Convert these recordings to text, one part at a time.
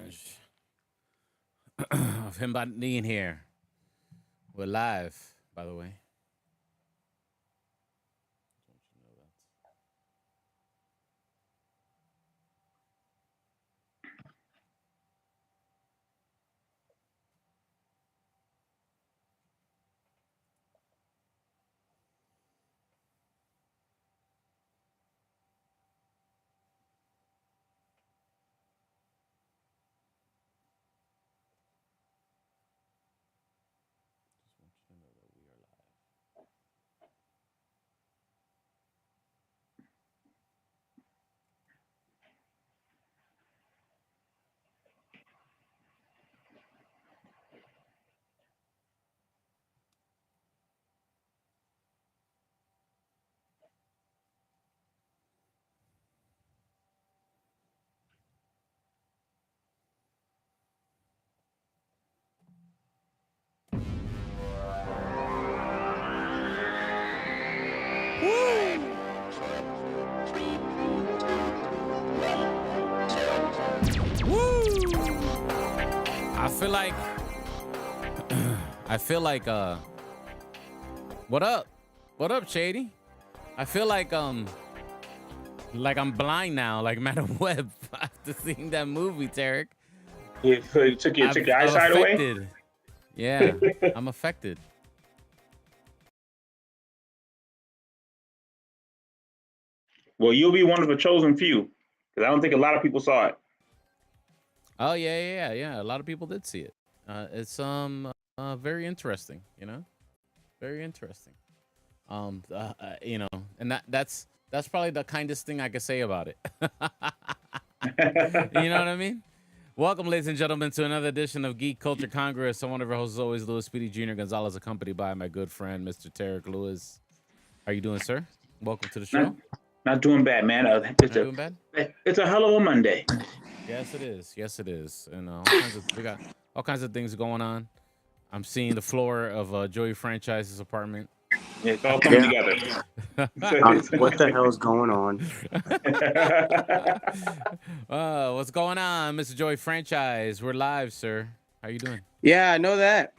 montage of him being here. We're live, by the way. I feel like what up? What up, Shady? I feel like I'm blind now, like Madam Web after seeing that movie, Tarek. You took your eyesight away? Yeah, I'm affected. Well, you'll be one of the chosen few, because I don't think a lot of people saw it. Oh yeah. A lot of people did see it. It's very interesting, very interesting. And that's probably the kindest thing I could say about it. You know what I mean? Welcome, ladies and gentlemen, to another edition of Geek Culture Congress. I'm one of our hosts, as always, Louis Speedy Jr. Gonzalez, accompanied by my good friend, Mr. Tarek Lewis. How you doing, sir? Welcome to the show. Not doing bad, man. Doing bad? It's a hell of a Monday. Yes, it is. Yes, it is. And we got all kinds of things going on. I'm seeing the floor of Joey Franchise's apartment. Yeah, it's all coming together. What the hell is going on? What's going on, Mr. Joey Franchise? We're live, sir. How you doing? Yeah, I know that.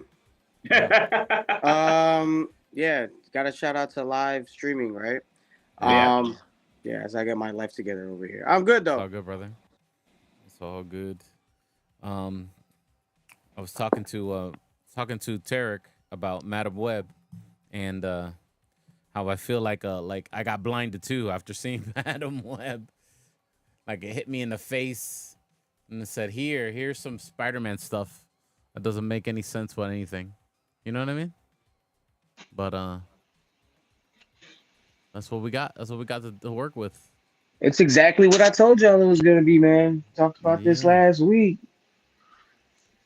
Yeah, got to shout out to live streaming, right? Yeah, as I get my life together over here. I'm good though. It's all good, brother. It's all good. I was talking to Tarek about Madam Web and how I feel like I got blinded too after seeing Madam Web. Like it hit me in the face and it said, here's some Spider-Man stuff that doesn't make any sense with anything. You know what I mean? But that's what we got. That's what we got to work with. It's exactly what I told y'all it was gonna be, man. Talked about this last week.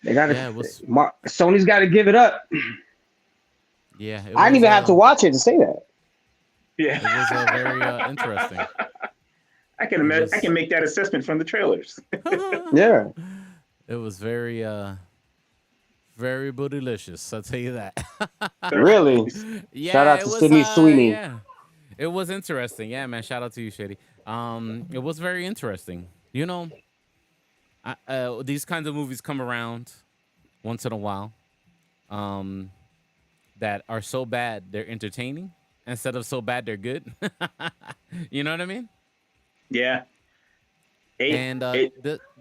They gotta. Sony's got to give it up. Yeah, I didn't even have to watch it to say that. Yeah, it was very interesting. I can make that assessment from the trailers. Yeah, it was very very bootylicious. I'll tell you that. Really? Yeah. Shout out to Sydney Sweeney. Yeah. It was interesting. Yeah, man. Shout out to you, Shady. It was very interesting. You know, these kinds of movies come around once in a while. That are so bad they're entertaining instead of so bad they're good. You know what I mean? Yeah.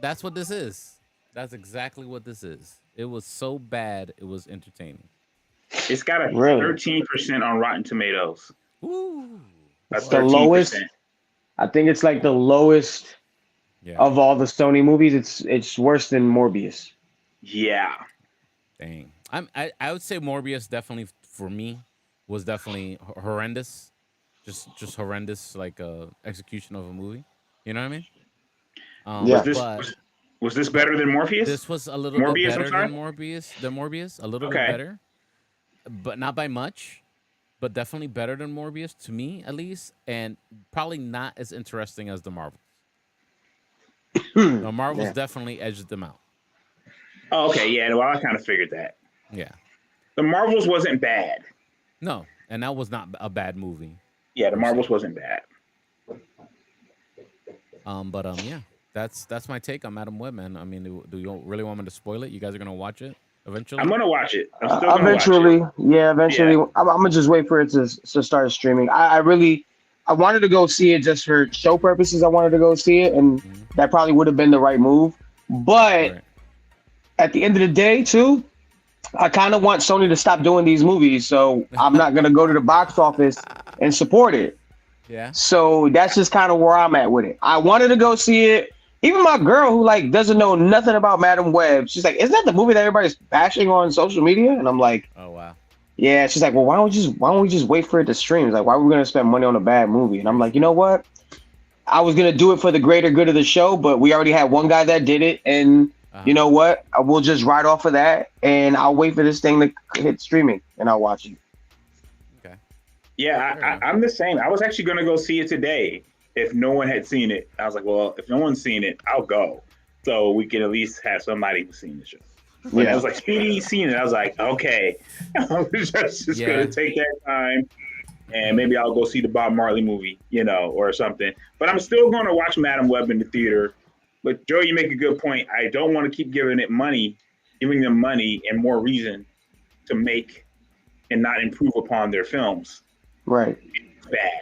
That's what this is. That's exactly what this is. It was so bad it was entertaining. It's got a 13% on Rotten Tomatoes. Ooh. That's the lowest. I think it's like the lowest of all the Sony movies. It's worse than Morbius. Yeah. Dang. I would say Morbius definitely for me was definitely horrendous. Just horrendous like execution of a movie. You know what I mean? Was this better than Morpheus? This was a little bit better than Morbius. A little bit better. But not by much. But definitely better than Morbius, to me at least, and probably not as interesting as the Marvels. The Marvels definitely edged them out. Oh, okay, yeah, well, I kind of figured that. Yeah. The Marvels wasn't bad. No, and that was not a bad movie. Yeah, the Marvels wasn't bad. But yeah. that's my take on Madam Web, man. I mean, do you really want me to spoil it? You guys are gonna watch it eventually? I'm gonna watch it. I'm still gonna eventually, watch it. yeah, eventually. Yeah. I'm gonna just wait for it to start streaming. I wanted to go see it just for show purposes. I wanted to go see it, and that probably would have been the right move. But at the end of the day, too, I kind of want Sony to stop doing these movies, so I'm not gonna go to the box office and support it. Yeah. So that's just kind of where I'm at with it. I wanted to go see it. Even my girl, who like doesn't know nothing about Madam Web, she's like, "Isn't that the movie that everybody's bashing on social media?" And I'm like, "Oh wow." Yeah, she's like, "Well, why don't we just wait for it to stream? Like, why are we gonna spend money on a bad movie?" And I'm like, you know what? I was gonna do it for the greater good of the show, but we already had one guy that did it, and you know what? I will just ride off of that, and I'll wait for this thing to hit streaming, and I'll watch it. Okay. Yeah, I'm the same. I was actually gonna go see it today if no one had seen it. I was like, well, if no one's seen it, I'll go, so we can at least have somebody who's seen the show. When I was like, Speedy's seen it, I was like, okay, I'm just gonna take that time, and maybe I'll go see the Bob Marley movie, or something. But I'm still going to watch Madam Web in the theater. But Joe, you make a good point. I don't want to keep giving them money and more reason to make and not improve upon their films. Right. It's bad.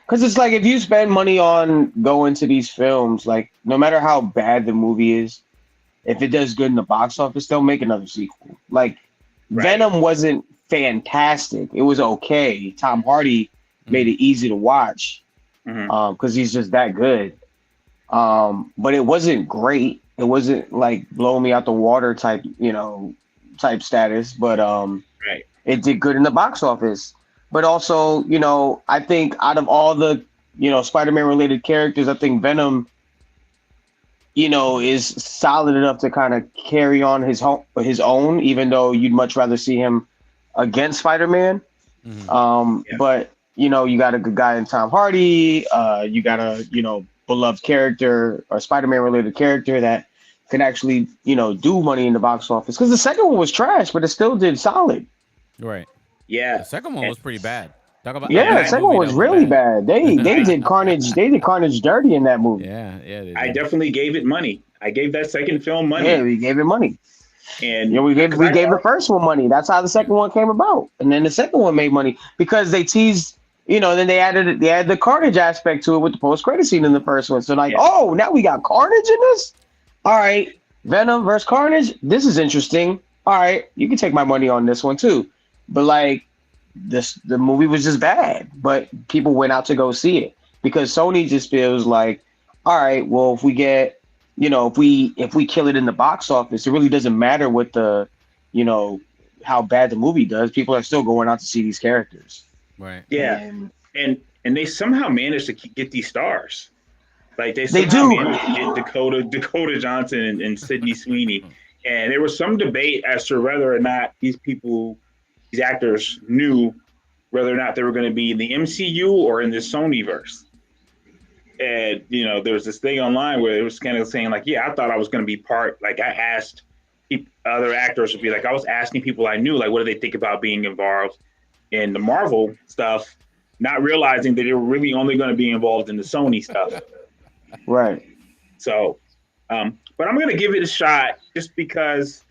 Because it's like, if you spend money on going to these films, like, no matter how bad the movie is, if it does good in the box office, they'll make another sequel. Like, Venom wasn't fantastic. It was okay. Tom Hardy made it easy to watch because he's just that good. But it wasn't great. It wasn't like blow me out the water type status. But it did good in the box office. But also, I think out of all the, Spider-Man related characters, I think Venom, is solid enough to kind of carry on his own, even though you'd much rather see him against Spider-Man. But, you got a good guy in Tom Hardy. You got a, beloved character or Spider-Man related character that can actually, do money in the box office. Because the second one was trash, but it still did solid. Right. Yeah. The second one was pretty bad. Talk about the second one was really bad. They did Carnage. They did Carnage dirty in that movie. Yeah. I definitely gave it money. I gave that second film money. Yeah, we gave it money. And we gave the first one money. That's how the second one came about. And then the second one made money because they teased, then they added the Carnage aspect to it with the post-credit scene in the first one. So oh, now we got Carnage in this? All right. Venom versus Carnage. This is interesting. All right. You can take my money on this one too. But the movie was just bad, but people went out to go see it because Sony just feels like, all right, well, if we get, if we kill it in the box office, it really doesn't matter what the, how bad the movie does. People are still going out to see these characters. Right. Yeah. And they somehow managed to get these stars. Like they do managed to get Dakota Johnson and Sydney Sweeney. And there was some debate as to whether or not these actors knew whether or not they were going to be in the MCU or in the Sonyverse. And, there was this thing online where it was kind of saying like, yeah, I thought I was going to be part, like I asked other actors would be like, I was asking people I knew, like, what do they think about being involved in the Marvel stuff, not realizing that they were really only going to be involved in the Sony stuff. Right. So, but I'm going to give it a shot just because,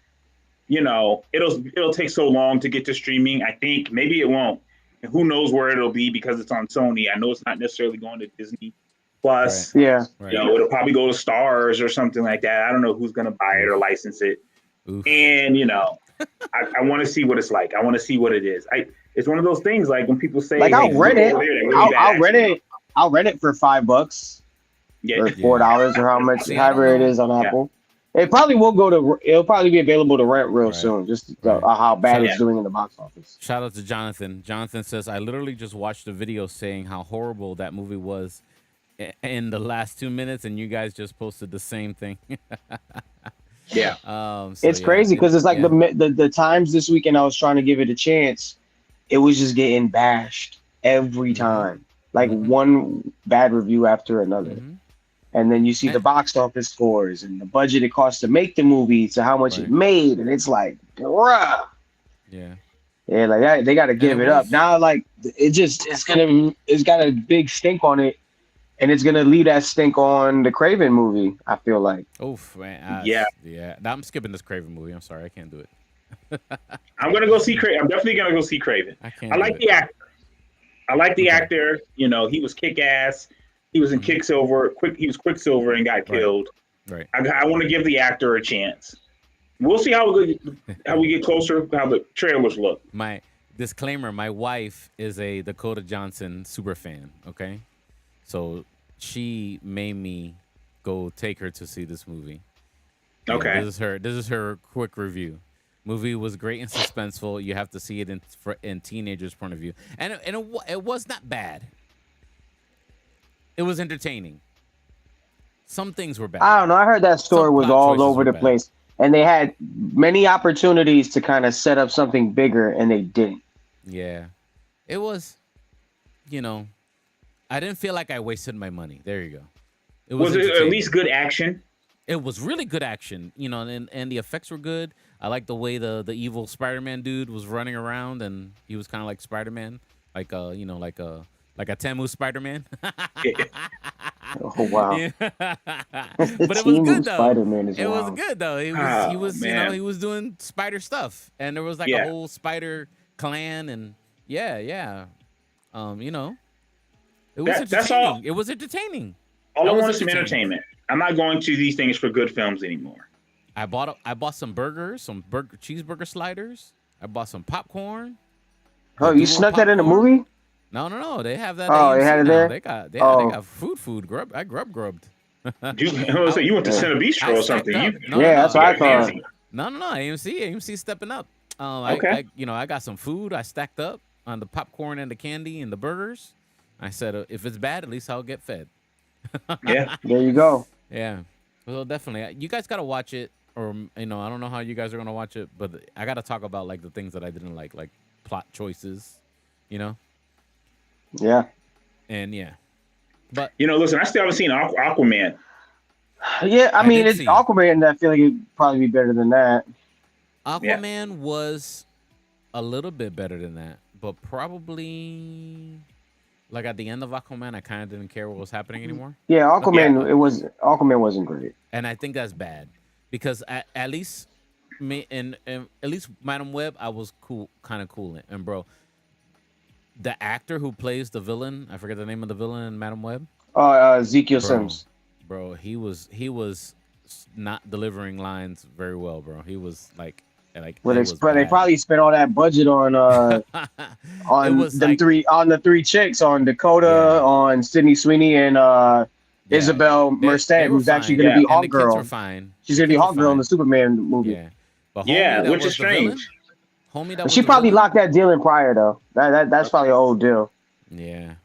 it'll take so long to get to streaming. I think maybe it won't. And who knows where it'll be because it's on Sony. I know it's not necessarily going to Disney Plus. Right. Yeah. It'll probably go to Stars or something like that. I don't know who's going to buy it or license it. Oof. And, I want to see what it's like. I want to see what it is. It's one of those things like when people say, like, I'll rent it. I'll rent it for $5 or $4 or however it is on Apple. It probably will it'll probably be available to rent real soon, just how bad it's doing in the box office. Shout out to Jonathan. Jonathan says, I literally just watched a video saying how horrible that movie was in the last 2 minutes, and you guys just posted the same thing. Yeah. It's crazy because it's like the times this weekend I was trying to give it a chance, it was just getting bashed every time. Like one bad review after another. And then you see the box office scores and the budget it costs to make the movie to how much it made. And it's like, bruh. Yeah. Yeah, like they got to give it up. Now, like, it's got a big stink on it. and it's gonna leave that stink on the Craven movie. I feel like. Oof, man. Yeah. Yeah. Now I'm skipping this Craven movie. I'm sorry, I can't do it. I'm gonna go see Craven. I'm definitely gonna go see Craven. I can't. I like the actor. I like the actor. You know, he was kick ass. He was in Quicksilver. He was Quicksilver and got killed. Right. I want to give the actor a chance. We'll see how we get closer. How the trailers look. My disclaimer: my wife is a Dakota Johnson super fan. Okay, so she made me go take her to see this movie. Okay. This is her quick review. Movie was great and suspenseful. You have to see it in teenagers' point of view, and it was not bad. It was entertaining. Some things were bad. I don't know. I heard that story was all over the place, and they had many opportunities to kind of set up something bigger, and they didn't. Yeah, it was. I didn't feel like I wasted my money. There you go. It was it at least good action? It was really good action, and the effects were good. I like the way the evil Spider-Man dude was running around, and he was kind of like Spider-Man, like a Temu Spider-Man. Oh wow! Yeah. But it was good though. Spider-Man is it was wild. good though. He was he was doing spider stuff, and there was like a whole spider clan, and yeah. It was entertaining. That's all. It was entertaining. All I want is some entertainment. I'm not going to these things for good films anymore. I bought some burgers, cheeseburger sliders. I bought some popcorn. Oh, you snuck that in the movie? No. They have that. Oh, they had it there. They got food. I grubbed. Dude, you went to Cine Bistro or something. That's what I thought. No. AMC stepping up. Okay. I got some food. I stacked up on the popcorn and the candy and the burgers. I said, if it's bad, at least I'll get fed. Yeah. There you go. Yeah. Well, definitely. You guys got to watch it, or I don't know how you guys are gonna watch it, but I got to talk about like the things that I didn't like plot choices. Yeah. And yeah. But listen, I still haven't seen Aquaman. Yeah, I mean, it's Aquaman. I feel like it'd probably be better than that. Aquaman was a little bit better than that, but probably like at the end of Aquaman, I kind of didn't care what was happening anymore. Yeah, Aquaman wasn't great, and I think that's bad because at least me and at least Madam Web, I was kind of cool, and bro. The actor who plays the villain, I forget the name of the villain in Madam Web. Ezekiel Sims. Bro, he was not delivering lines very well, bro. He was like. Well, they probably spent all that budget on the three chicks, on Dakota, on Sydney Sweeney, and Isabel Merced, who's actually going to be Hawkgirl. She's going to be Hawkgirl in the Superman movie. Yeah, which is strange. She probably locked that deal in prior though. That's probably an old deal. Yeah,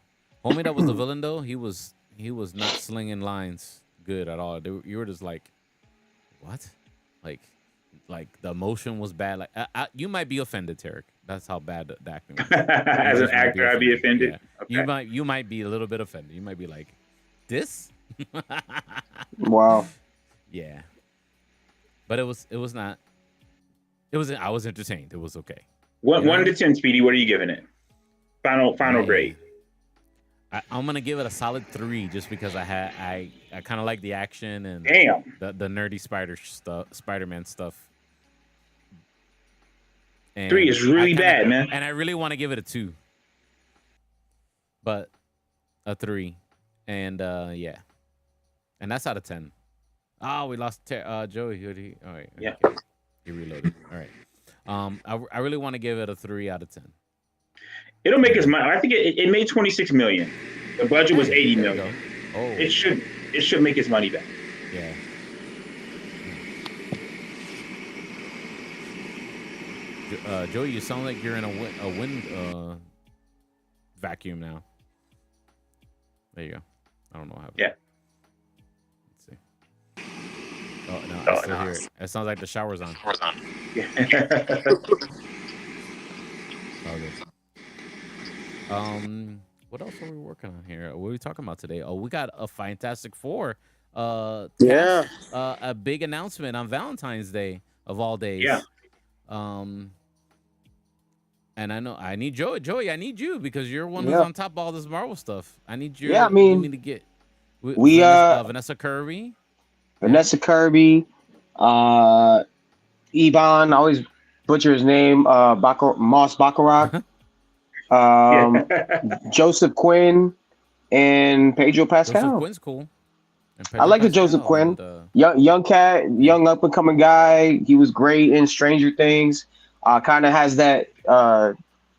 homie, that was the villain though. He was not slinging lines good at all. You were just like, what? Like the emotion was bad. Like you might be offended, Tarek. That's how bad the acting was. As an actor, I'd be offended. Yeah. Okay. You might be a little bit offended. You might be like, this? Wow. Yeah. But it was not. I was entertained. It was okay. 1 to 10, Speedy. What are you giving it? Final grade. I'm gonna give it a solid 3, just because I kind of like the action and the nerdy Spider-Man stuff. And 3 is really bad, man. And I really want to give it a 2, but a 3, and yeah, and that's out of 10. Oh, we lost Joey. All right. Yeah. Okay. He reloaded. All right. I really want to give it a 3 out of 10. It'll make its money. I think it made 26 million. The budget was 80 million. Oh. It should make its money back. Yeah. Joey, you sound like you're in a wind vacuum now. There you go. I don't know how. Yeah. Oh, no, I still hear it. It sounds like the shower's on. Yeah. What else are we working on here? What are we talking about today? Oh, we got a Fantastic Four. A big announcement on Valentine's Day of all days. Yeah. And I need Joey. Joey, I need you because you're one who's on top of all this Marvel stuff. I need you. Yeah, I mean, you need to get. Vanessa Kirby. Vanessa Kirby, Ivan, I always butcher his name, Moss Baccarat, Joseph Quinn, and Pedro Pascal. Joseph Quinn's cool. I like the Joseph Quinn. Young cat, young up and coming guy. He was great in Stranger Things. Kind of has that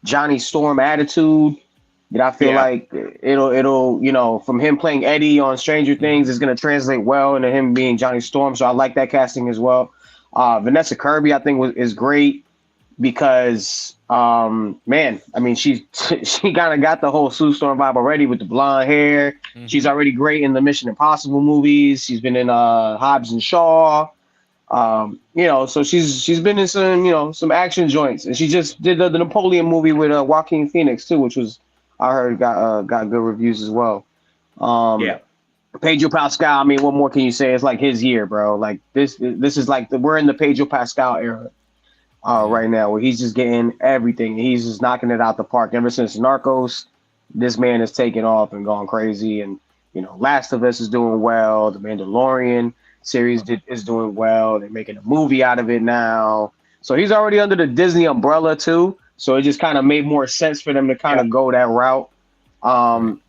Johnny Storm attitude that I feel like it'll from him playing Eddie on Stranger Things is going to translate well into him being Johnny Storm. So I like that casting as well. Vanessa Kirby, I think, is great because man, I mean, she kind of got the whole Sue Storm vibe already with the blonde hair. Mm-hmm. She's already great in the Mission Impossible movies. She's been in Hobbs and Shaw. So she's been in some action joints, and she just did the Napoleon movie with Joaquin Phoenix too, which was I heard got good reviews as well. Pedro Pascal. I mean, what more can you say? It's like his year, bro. Like this is like we're in the Pedro Pascal era right now, where he's just getting everything. He's just knocking it out the park. Ever since Narcos, this man has taken off and gone crazy. And Last of Us is doing well. The Mandalorian series is doing well. They're making a movie out of it now. So he's already under the Disney umbrella too. So it just kind of made more sense for them to kind of go that route. And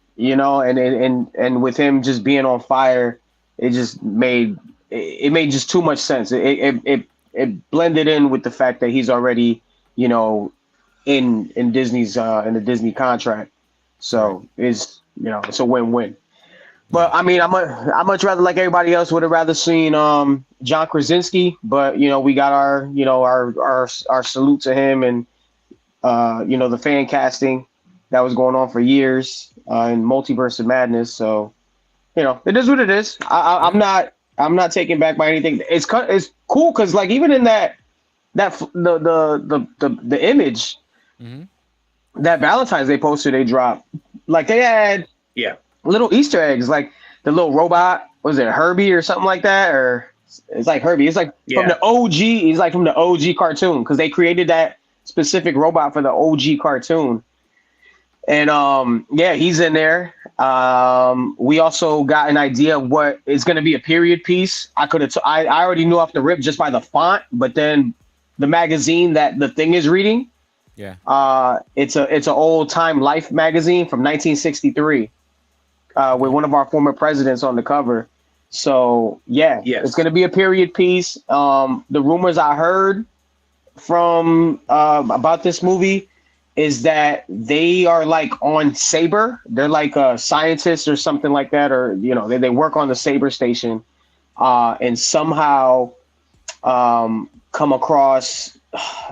with him just being on fire, it just made just too much sense. It blended in with the fact that he's already, in Disney's in the Disney contract. So it's a win-win. But I mean, I much rather, like everybody else, would have rather seen John Krasinski. But we got our salute to him and the fan casting that was going on for years in Multiverse of Madness. So it is what it is. I'm not taken back by anything. It's cool because like even in the image that Valentine's Day poster they dropped, like they had little Easter eggs, like the little robot, was it Herbie or something like that? Or it's like Herbie. It's like from the OG. He's like from the OG cartoon because they created that specific robot for the OG cartoon. And he's in there. We also got an idea of what is going to be a period piece. I already knew off the rip just by the font, but then the magazine that the thing is reading. It's an old time Life magazine from 1963. With one of our former presidents on the cover. So it's going to be a period piece. The rumors I heard from about this movie is that they are like on Saber. They're like scientists or something like that, or they work on the Saber station, and somehow come across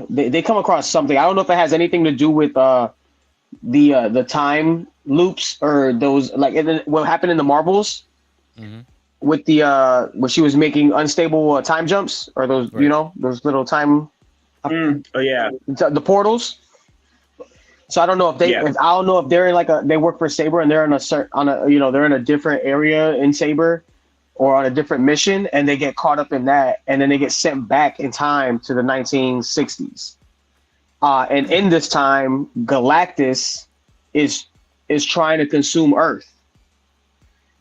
they come across something. I don't know if it has anything to do with the time loops or those like what happened in the Marvels with the when she was making unstable time jumps or those those little time the portals. So I don't know if they I don't know if they're in like they work for Saber and they're in they're in a different area in Saber or on a different mission and they get caught up in that and then they get sent back in time to the 1960s. And in this time, Galactus is trying to consume Earth.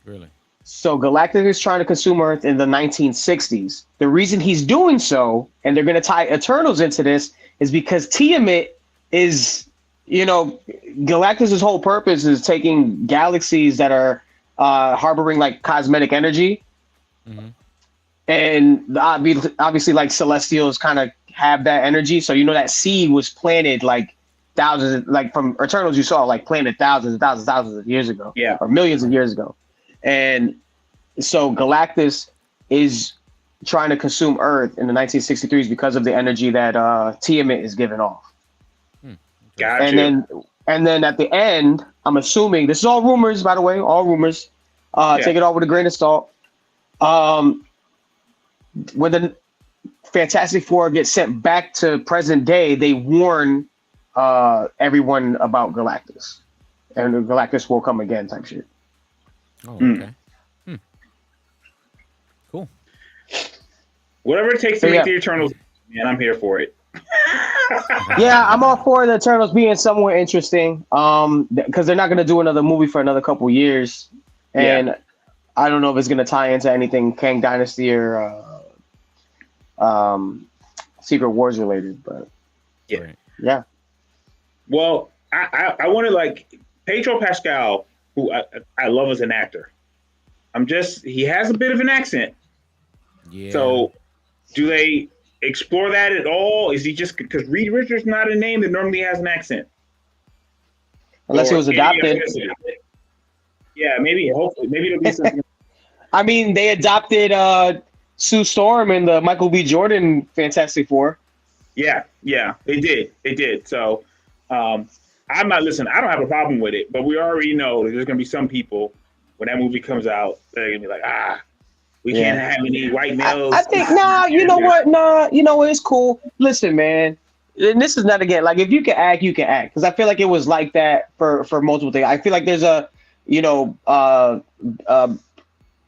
Really? So Galactus is trying to consume Earth in the 1960s. The reason he's doing so, and they're going to tie Eternals into this, is because Tiamat is, Galactus's whole purpose is taking galaxies that are harboring like cosmetic energy. And obviously like Celestials kind of have that energy. So that seed was planted like thousands, like from Eternals you saw like planted thousands of years ago, or millions of years ago. And so Galactus is trying to consume Earth in the 1963s because of the energy that Tiamat is giving off. Gotcha. And then at the end, I'm assuming this is all rumors, by the way, all rumors. Take it all with a grain of salt. When the Fantastic Four get sent back to present day, they warn everyone about Galactus, and Galactus will come again, type shit. Oh, okay. Cool. Whatever it takes to make the Eternals, man, I'm here for it. I'm all for the Eternals being somewhere interesting, because they're not going to do another movie for another couple years, and I don't know if it's gonna tie into anything Kang Dynasty or Secret Wars related, but Yeah. Right. yeah. Well, I want to like Pedro Pascal, who I love as an actor. He has a bit of an accent. Yeah. So do they explore that at all? Is he just because Reed Richards not a name that normally has an accent? Unless he was adopted. Yeah, maybe. Hopefully, maybe it'll be something. I mean, they adopted Sue Storm in the Michael B. Jordan Fantastic Four. Yeah, they did. So, I'm not listen. I don't have a problem with it, but we already know that there's gonna be some people when that movie comes out, they're gonna be like, we can't have any white males. I think you know what? It's cool. Listen, man, and this is not again like if you can act, you can act because I feel like it was like that for multiple things. I feel like there's a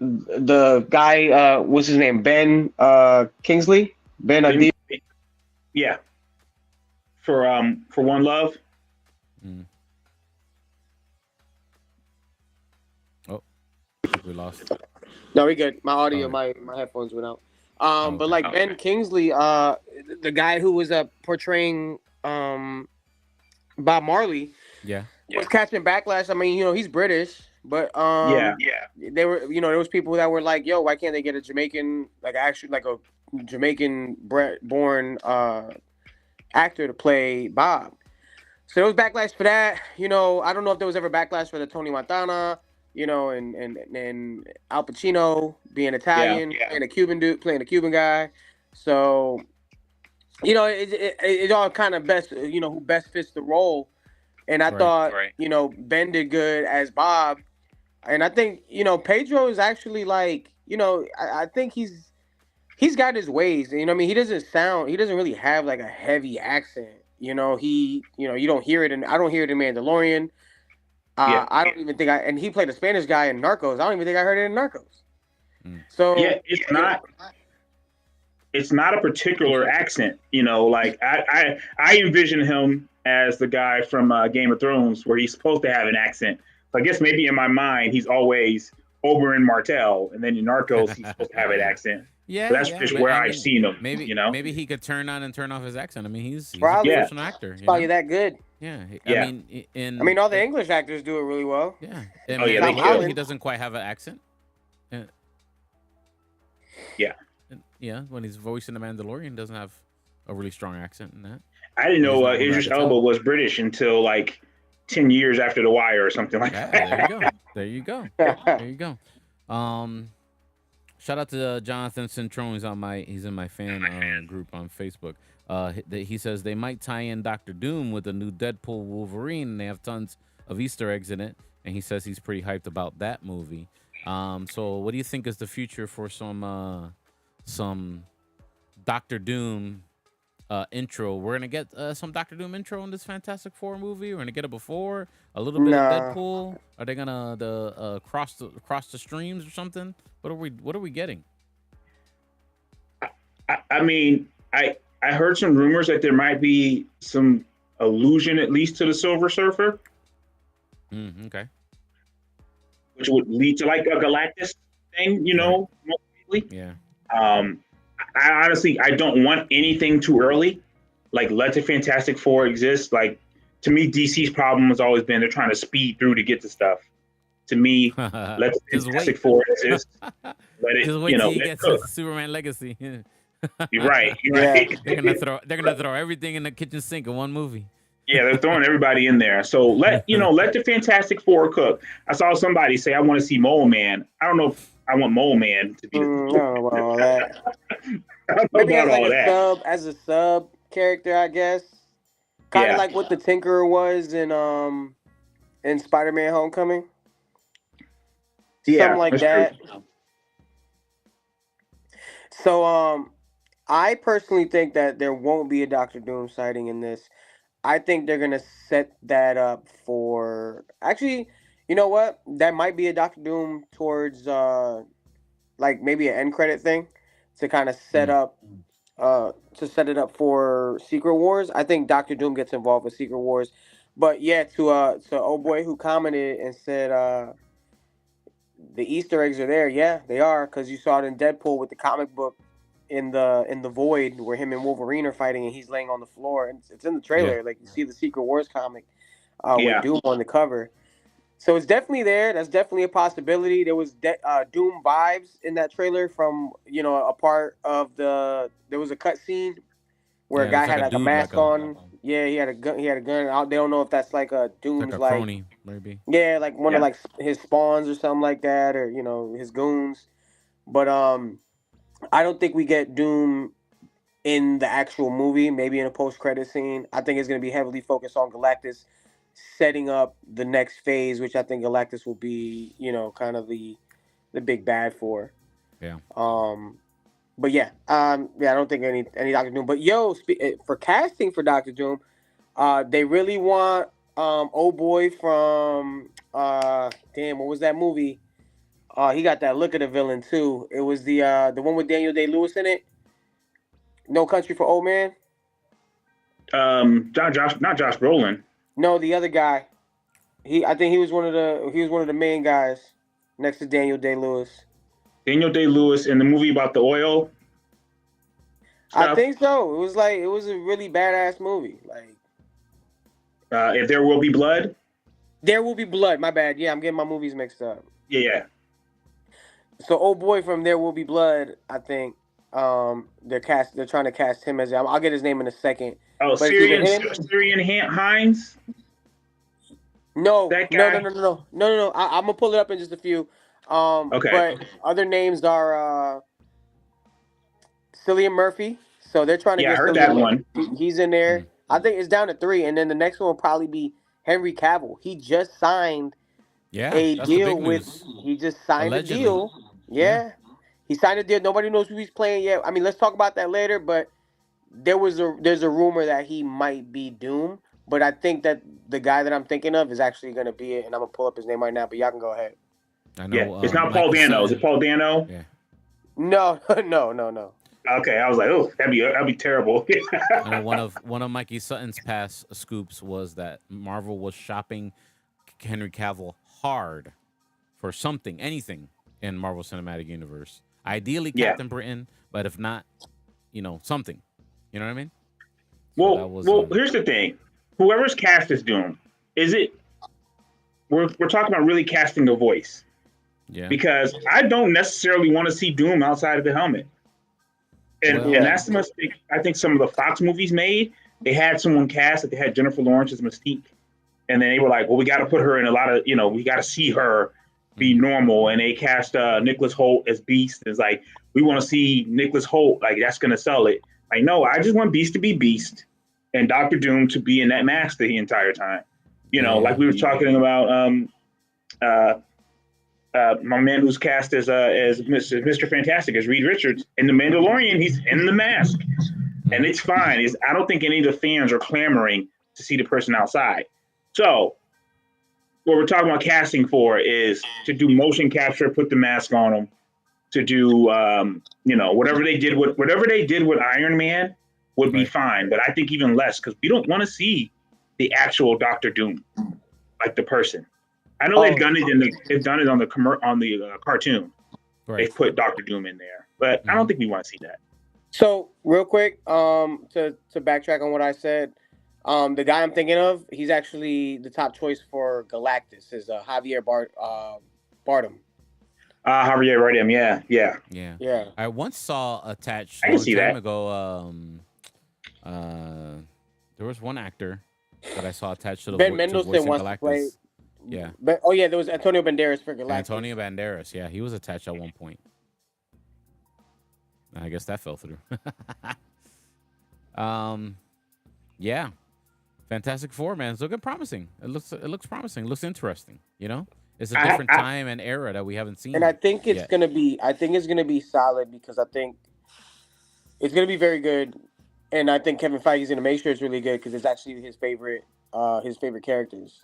the guy what's his name Ben Kingsley Ben Adib. Yeah. For One Love. Mm. Oh, we lost. No, we good. My audio, my headphones went out. But like Ben Kingsley, the guy who was portraying Bob Marley, was catching backlash. I mean, he's British, but they were, there was people that were like, "Yo, why can't they get a Jamaican, like actually like a Jamaican born actor to play Bob?" So there was backlash for that. I don't know if there was ever backlash for the Tony Montana. And Al Pacino being Italian, and a Cuban dude playing a Cuban guy. So, it all kind of best, who best fits the role. And I thought, Ben did good as Bob. And I think, Pedro is actually like, I think he's got his ways. You he doesn't really have like a heavy accent. You don't hear it, and I don't hear it in Mandalorian. I don't even think and he played a Spanish guy in Narcos. I don't even think I heard it in Narcos. So it's not a particular accent, like I envision him as the guy from Game of Thrones where he's supposed to have an accent. So I guess maybe in my mind he's always Oberyn Martell, and then in Narcos he's supposed to have an accent. Yeah, so that's just where I've seen him. Maybe he could turn on and turn off his accent. I mean, he's a professional actor. It's probably that good. Yeah. I mean, all the English actors do it really well. Yeah. He doesn't quite have an accent. Yeah. When he's voicing the Mandalorian, doesn't have a really strong accent in that. I didn't know Idris Elba was British until like 10 years after The Wire or something like that. There you go. Shout out to Jonathan Centrone. He's in my fan group on Facebook. He says they might tie in Dr. Doom with the new Deadpool Wolverine, and they have tons of Easter eggs in it. And he says he's pretty hyped about that movie. So what do you think is the future for some Dr. Doom intro? We're gonna get some Dr. Doom intro in this Fantastic Four movie. We're gonna get it before a little bit of Deadpool. Are they gonna cross the streams or something? What are we getting? I mean, I heard some rumors that there might be some allusion at least to the Silver Surfer. Okay. Which would lead to like a Galactus thing, mostly. Yeah. I honestly don't want anything too early. Like, let the Fantastic Four exist. Like, to me, DC's problem has always been they're trying to speed through to get to stuff. To me, let the Fantastic Four exist. Let it, just wait till you get to Superman Legacy. You're right. They're gonna throw everything in the kitchen sink in one movie. Yeah, they're throwing everybody in there. So let the Fantastic Four cook. I saw somebody say I want to see Mole Man. I don't know if I want Mole Man to be. All that. Maybe as a sub character, I guess. Kind of like what the Tinkerer was in Spider-Man: Homecoming. Something like that. True. So I personally think that there won't be a Doctor Doom sighting in this. I think they're gonna set that up for. Actually, you know what? That might be a Doctor Doom towards like maybe an end credit thing to kind of set up it up for Secret Wars. I think Doctor Doom gets involved with Secret Wars. But yeah, to old boy who commented and said the Easter eggs are there. Yeah, they are, because you saw it in Deadpool with the comic book in the void where him and Wolverine are fighting, and he's laying on the floor. And it's in the Yeah. trailer. Like, you see the Secret Wars comic Yeah. with Doom on the cover. So it's definitely there. That's definitely a possibility. There was Doom vibes in that trailer from, a part of there was a cut scene where a Yeah, guy there's like had a like a dude, like mask a on. Yeah, he had a gun. He had a gun. They don't know if that's like a like Doom's a like, crony, maybe. yeah, like one of Yeah. like his spawns or something like that, or his goons. But I don't think we get Doom in the actual movie. Maybe in a post credit scene. I think it's going to be heavily focused on Galactus setting up the next phase, which I think Galactus will be, kind of the big bad for. Yeah. But yeah, I don't think any Doctor Doom. But for casting for Doctor Doom, they really want old boy from damn, what was that movie? He got that look of the villain too. It was the one with Daniel Day-Lewis in it. No Country for Old Men. Not Josh Brolin. No, the other guy. I think he was one of the main guys next to Daniel Day-Lewis. Daniel Day-Lewis in the movie about the oil stuff. I think so. It was a really badass movie. Like, If There Will Be Blood. There Will Be Blood. My bad. Yeah, I'm getting my movies mixed up. Yeah. So old boy from There Will Be Blood, I think they're trying to cast him as I'll get his name in a second. Oh, But it's either Syrian Hines. No, That guy? no. I'm gonna pull it up in just a few. Okay. But other names are Cillian Murphy. So they're trying to Yeah, I get heard Cillian that one. Murphy. He's in there. I think it's down to 3, and then the next one will probably be Henry Cavill. He just signed Yeah. a That's the deal big with. news. He just signed Allegedly. a deal. Yeah. He signed a deal. Nobody knows who he's playing yet. I mean, let's talk about that later. But there's a rumor that he might be Doom. But I think that the guy that I'm thinking of is actually going to be it, and I'm gonna pull up his name right now. But y'all can go ahead. I know. Yeah, it's not Paul Mikey Dano. Is Sutton. it Paul Dano? Yeah. No, no. Okay, I was like, oh, that'd be terrible. I know one of Mikey Sutton's past scoops was that Marvel was shopping Henry Cavill hard for anything in Marvel Cinematic Universe. Ideally, Captain Britain, but if not, something. You know what I mean? Well, here's the thing: whoever's cast as Doom, we're talking about really casting a voice. Yeah. Because I don't necessarily want to see Doom outside of the helmet. And that's the mistake I think some of the Fox movies made. They had someone cast that they had Jennifer Lawrence as Mystique. And then they were like, well, we got to put her in a lot of, we got to see her be normal. And they cast Nicholas Hoult as Beast. It's like, we want to see Nicholas Hoult. Like, that's going to sell it. Like, no, I just want Beast to be Beast and Dr. Doom to be in that mask the entire time. Like we were talking about my man who's cast as Mr. Fantastic, as Reed Richards. In The Mandalorian, he's in the mask. And it's fine. I don't think any of the fans are clamoring to see the person outside. So what we're talking about casting for is to do motion capture, put the mask on them, to do whatever they did with Iron Man would be fine. But I think even less, because we don't want to see the actual Doctor Doom, like the person. I know they've done it on the cartoon. Right. They've put Doctor Doom in there, but I don't think we want to see that. So real quick, to backtrack on what I said, the guy I'm thinking of, he's actually the top choice for Galactus. Is Javier Bardem. Javier Bardem, yeah. I once saw attached a long time ago. There was one actor that I saw attached to the Ben Mendelsohn wants to play. Yeah. But there was Antonio Banderas for Galactus. Antonio Banderas, yeah, he was attached at one point. I guess that fell through. Yeah. Fantastic Four, man. It's looking promising. It looks promising. It looks interesting. It's a different time and era that we haven't seen. And I think it's gonna be solid, because I think it's gonna be very good. And I think Kevin Feige's gonna make sure it's really good, because it's actually his favorite characters.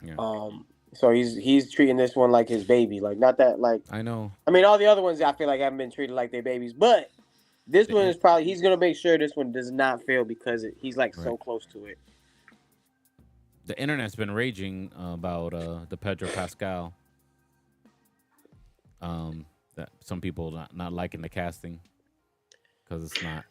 Yeah. So he's treating this one like his baby. Like, not that, like, I know. I mean, all the other ones I feel like haven't been treated like their babies, but this one is probably, he's gonna make sure this one does not fail, because he's like so close to it. The internet's been raging about the Pedro Pascal. That some people not liking the casting because it's not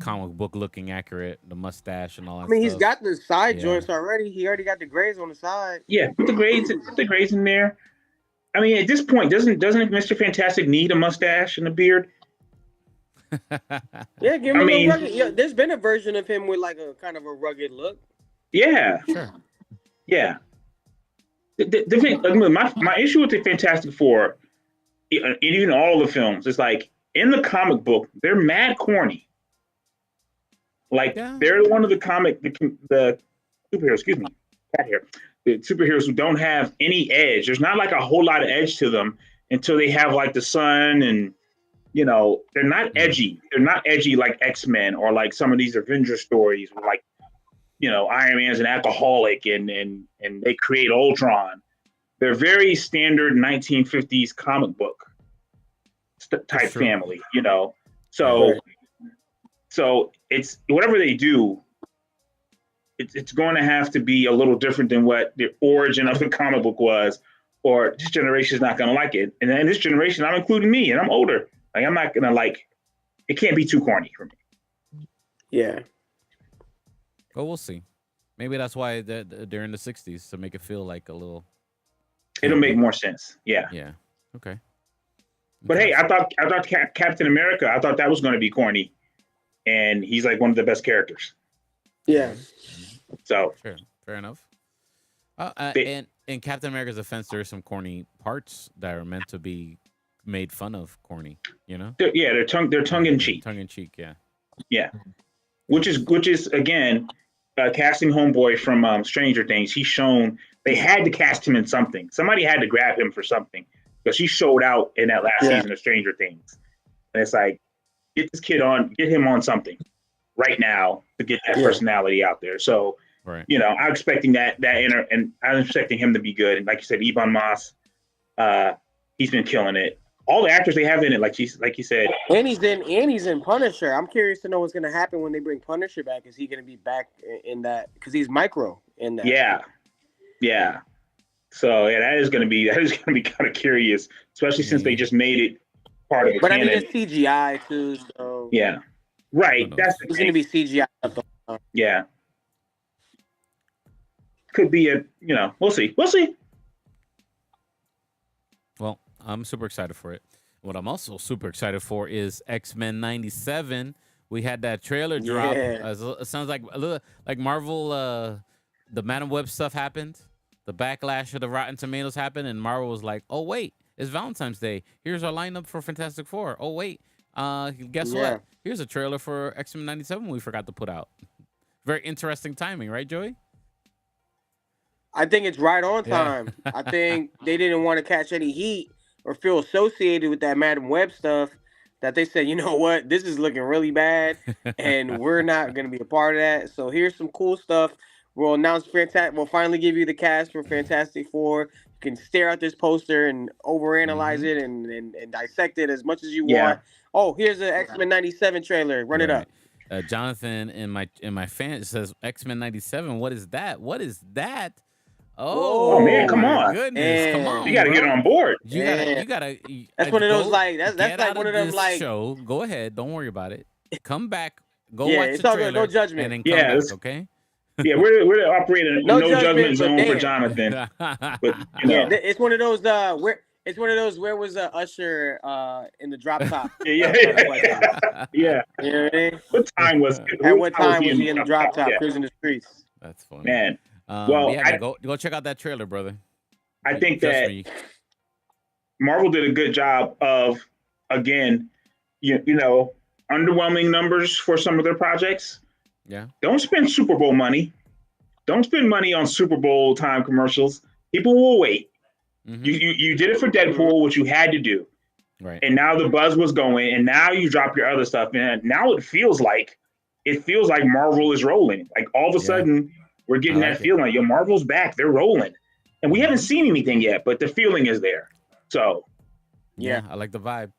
comic book looking accurate. The mustache and all that. I mean, he's stuff. got the side Yeah. joints already. He already got the grays on the side. Yeah, put the grades in there. I mean, at this point, doesn't Mr. Fantastic need a mustache and a beard? Yeah, give him a little rugged. Yeah, there's been a version of him with like a kind of a rugged look. Yeah, Sure. Yeah. The thing, my issue with the Fantastic Four, and even all the films, is like in the comic book, they're mad corny. Like they're one of the superheroes. Excuse me, cat hair. The superheroes who don't have any edge. There's not like a whole lot of edge to them until they have like the sun, and they're not edgy. They're not edgy like X-Men or like some of these Avenger stories where like Iron Man's an alcoholic and they create Ultron. They're very standard 1950s comic book type family, So it's whatever they do, it's going to have to be a little different than what the origin of the comic book was, or this generation is not going to like it. And then this generation, I'm including me, and I'm older. Like I'm not going to like. It can't be too corny for me. Yeah. Well, we'll see. Maybe that's why they're in the 60s to make it feel like a little. It'll make more sense. Yeah. Yeah. Okay. But hey, I thought Captain America. I thought that was going to be corny, and he's like one of the best characters. Yeah. So. Sure. Fair enough. And in Captain America's defense, there are some corny parts that are meant to be made fun of. Corny, Yeah, they're tongue in cheek. Tongue in cheek. Yeah. Yeah. Which is again, casting homeboy from Stranger Things. He's shown they had to cast him in something. Somebody had to grab him for something because he showed out in that last season of Stranger Things. And it's like, get him on something right now to get that personality out there. So, I'm expecting that and I'm expecting him to be good. And like you said, Ebon Moss, he's been killing it. All the actors they have in it, like you said, and he's in Punisher. I'm curious to know what's going to happen when they bring Punisher back. Is he going to be back in that? Because he's Micro in that. Yeah. So that is going to be kind of curious, especially since they just made it part of the canon. I mean, it's CGI too. So yeah, right. That's it's going to be CGI. Yeah, could be we'll see. Well, I'm super excited for it. What I'm also super excited for is X-Men 97. We had that trailer drop. It sounds like a little like Marvel. The Madam Web stuff happened. The backlash of the Rotten Tomatoes happened, and Marvel was like, "Oh wait, it's Valentine's Day. Here's our lineup for Fantastic Four. Oh wait, guess what? Here's a trailer for X-Men 97 we forgot to put out." Very interesting timing, right, Joey? I think it's right on time. I think they didn't want to catch any heat or feel associated with that Madam Web stuff, that they said, you know what, this is looking really bad, and we're not going to be a part of that. So here's some cool stuff. We'll We'll finally give you the cast for Fantastic Four. You can stare at this poster and overanalyze it and dissect it as much as you want. Oh, here's an X-Men 97 trailer. Run it up. Jonathan in my fan says X-Men 97. What is that? What is that? Oh man, come on! Goodness, come on! You gotta get on board. You gotta. That's one of those like that's like one of them like show. Go ahead, don't worry about it. Come back. Go watch the it's all trailer. Good. No judgment. And then come back, okay? Yeah, we're operating no judgment zone for Jonathan. But it's one of those where was Usher in the drop top? Yeah. You know what I mean? What time was? At what time was he in the drop top cruising the streets? That's funny, man. Go check out that trailer, brother. I think that Marvel did a good job of, again, underwhelming numbers for some of their projects. Yeah. Don't spend Super Bowl money. Don't spend money on Super Bowl time commercials. People will wait. Mm-hmm. You did it for Deadpool, which you had to do. Right. And now the buzz was going, and now you drop your other stuff, and now it feels like Marvel is rolling. Like all of a sudden, we're getting that feeling like Marvel's back. They're rolling, and we haven't seen anything yet, but the feeling is there. So, yeah, I like the vibe.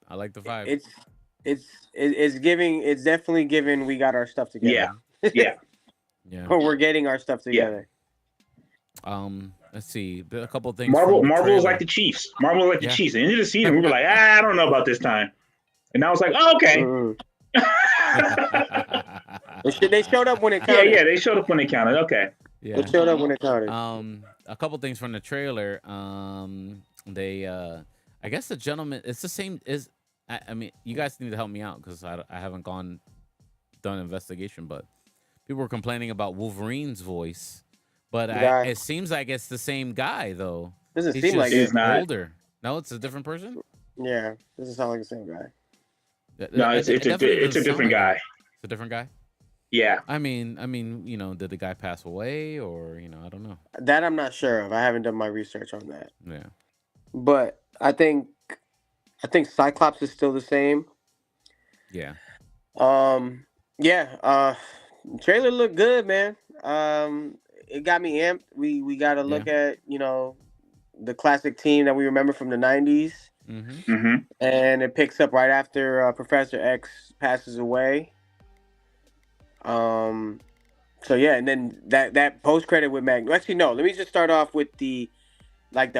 It's giving. It's definitely giving. We got our stuff together. Yeah. Or we're getting our stuff together. let's see, a couple things. Marvel is like the Chiefs. Marvel is like the Chiefs. At the end of the season, we were like, I don't know about this time. And I was like, oh, okay. They showed up when it counted. Yeah, they showed up when it counted. Okay. Yeah. They showed up when it counted. A couple things from the trailer. They, I guess the gentleman, it's the same. I mean, you guys need to help me out because I haven't done investigation, but people were complaining about Wolverine's voice, but it seems like it's the same guy though. Doesn't seem like it's not older. No, it's a different person. Yeah, doesn't sound like the same guy. No, it's a different guy. It's a different guy. Yeah. I mean, you know, did the guy pass away or, you know, I don't know. That I'm not sure of. I haven't done my research on that. Yeah. But I think Cyclops is still the same. Yeah. Trailer looked good, man. It got me amped. We got to look at, you know, the classic team that we remember from the 90s. Mm-hmm. Mm-hmm. And it picks up right after Professor X passes away. So yeah, and then that post credit with Magneto. Actually, no. Let me just start off with the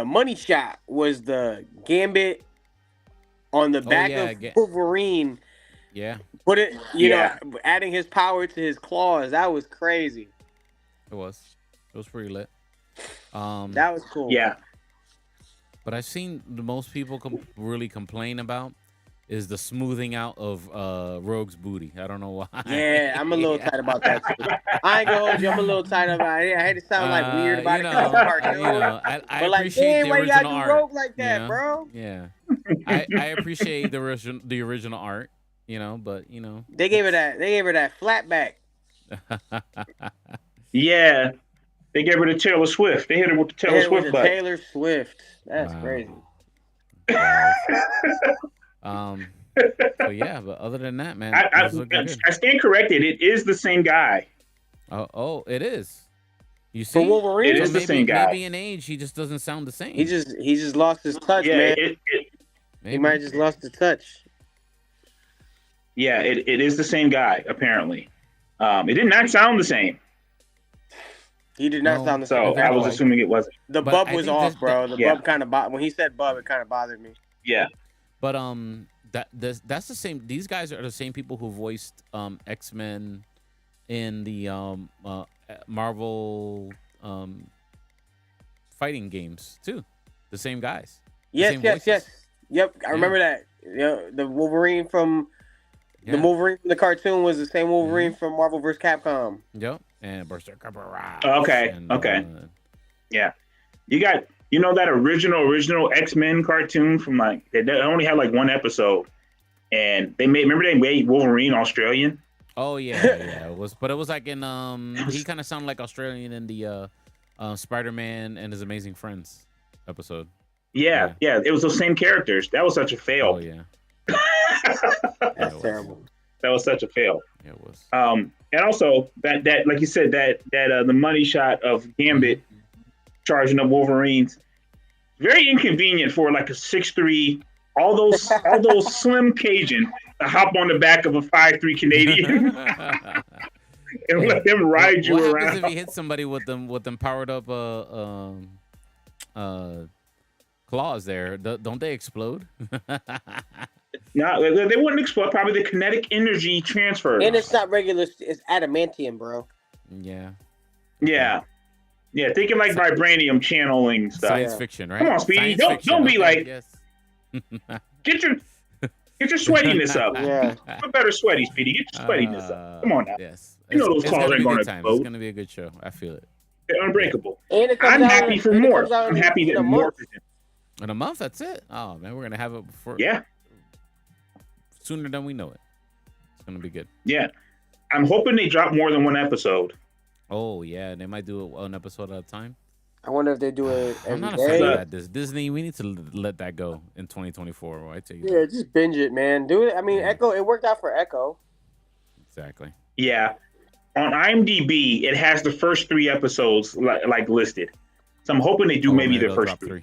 money shot was the Gambit on the back of Wolverine. Yeah. Put it, you know, adding his power to his claws. That was crazy. It was pretty lit. That was cool. Yeah. But I've seen the most people really complain about is the smoothing out of Rogue's booty. I don't know why. Yeah, I'm a little tight about that too. I ain't gonna hold you. I'm a little tight about it. I had to sound like weird about it because it's cartoon. You know, I but like, appreciate the why you gotta original do art. Rogue like that, you know? bro? Yeah, I appreciate the original art. You know, but you know, they gave her that flat back. Yeah, they gave her the Taylor Swift. They hit her with the Taylor Swift button. Taylor Swift. That's crazy. So yeah, but other than that, man, I stand corrected. It is the same guy. Oh, it is. You see, for Wolverine, it is the same guy. Maybe in age, he just doesn't sound the same. He just lost his touch, man. He might have just lost the touch. Yeah, it is the same guy. Apparently, it did not sound the same. He did not sound the same. So I was assuming it wasn't. The bub was off, bro. The bub kind of when he said bub, it kind of bothered me. Yeah, but that's the same. These guys are the same people who voiced X-Men in the Marvel fighting games too. The same guys. Yes. Yep, I remember that. Yeah, the Wolverine from the Wolverine from the cartoon was the same Wolverine from Marvel vs. Capcom. Yep, and Berserker Barrage. Okay. Yeah, you got that original X-Men cartoon from they only had like one episode, and they made Wolverine Australian. Oh yeah, it was like in he kind of sounded like Australian in the Spider-Man and His Amazing Friends episode. Yeah, it was those same characters. That was such a fail. Oh yeah. That's terrible. That was such a fail. Yeah, it was. And also that like you said that the money shot of Gambit charging up Wolverines, very inconvenient for like a 6'3", all those slim Cajun to hop on the back of a 5'3" Canadian and let them ride you around. What happens if you hit somebody with them powered up claws there? Don't they explode? No, they wouldn't explode. Probably the kinetic energy transfer. And it's not regular. It's adamantium, bro. Yeah. Thinking like vibranium channeling stuff. Science fiction, right? Come on, Speedy. Don't be like. Yes. Get your sweatiness up. Yeah. Put better sweaty, Speedy. Get your sweatiness up. Come on now. Yes. Those claws ain't going to explode. It's going to be a good show. I feel it. They're unbreakable. And I'm happy for more. I'm happy that more. In a month, that's it. Oh man, we're gonna have it before. Yeah. Sooner than we know it. It's gonna be good. Yeah, I'm hoping they drop more than one episode. Oh yeah, they might do an episode at a time. I wonder if they do it every I'm not day. a fan of that. This Disney, we need to let that go in 2024. I tell you. Yeah, just binge it, man. Do it. I mean, Echo. It worked out for Echo. Exactly. Yeah, on IMDb, it has the first 3 episodes like listed. So I'm hoping they do maybe the first 3.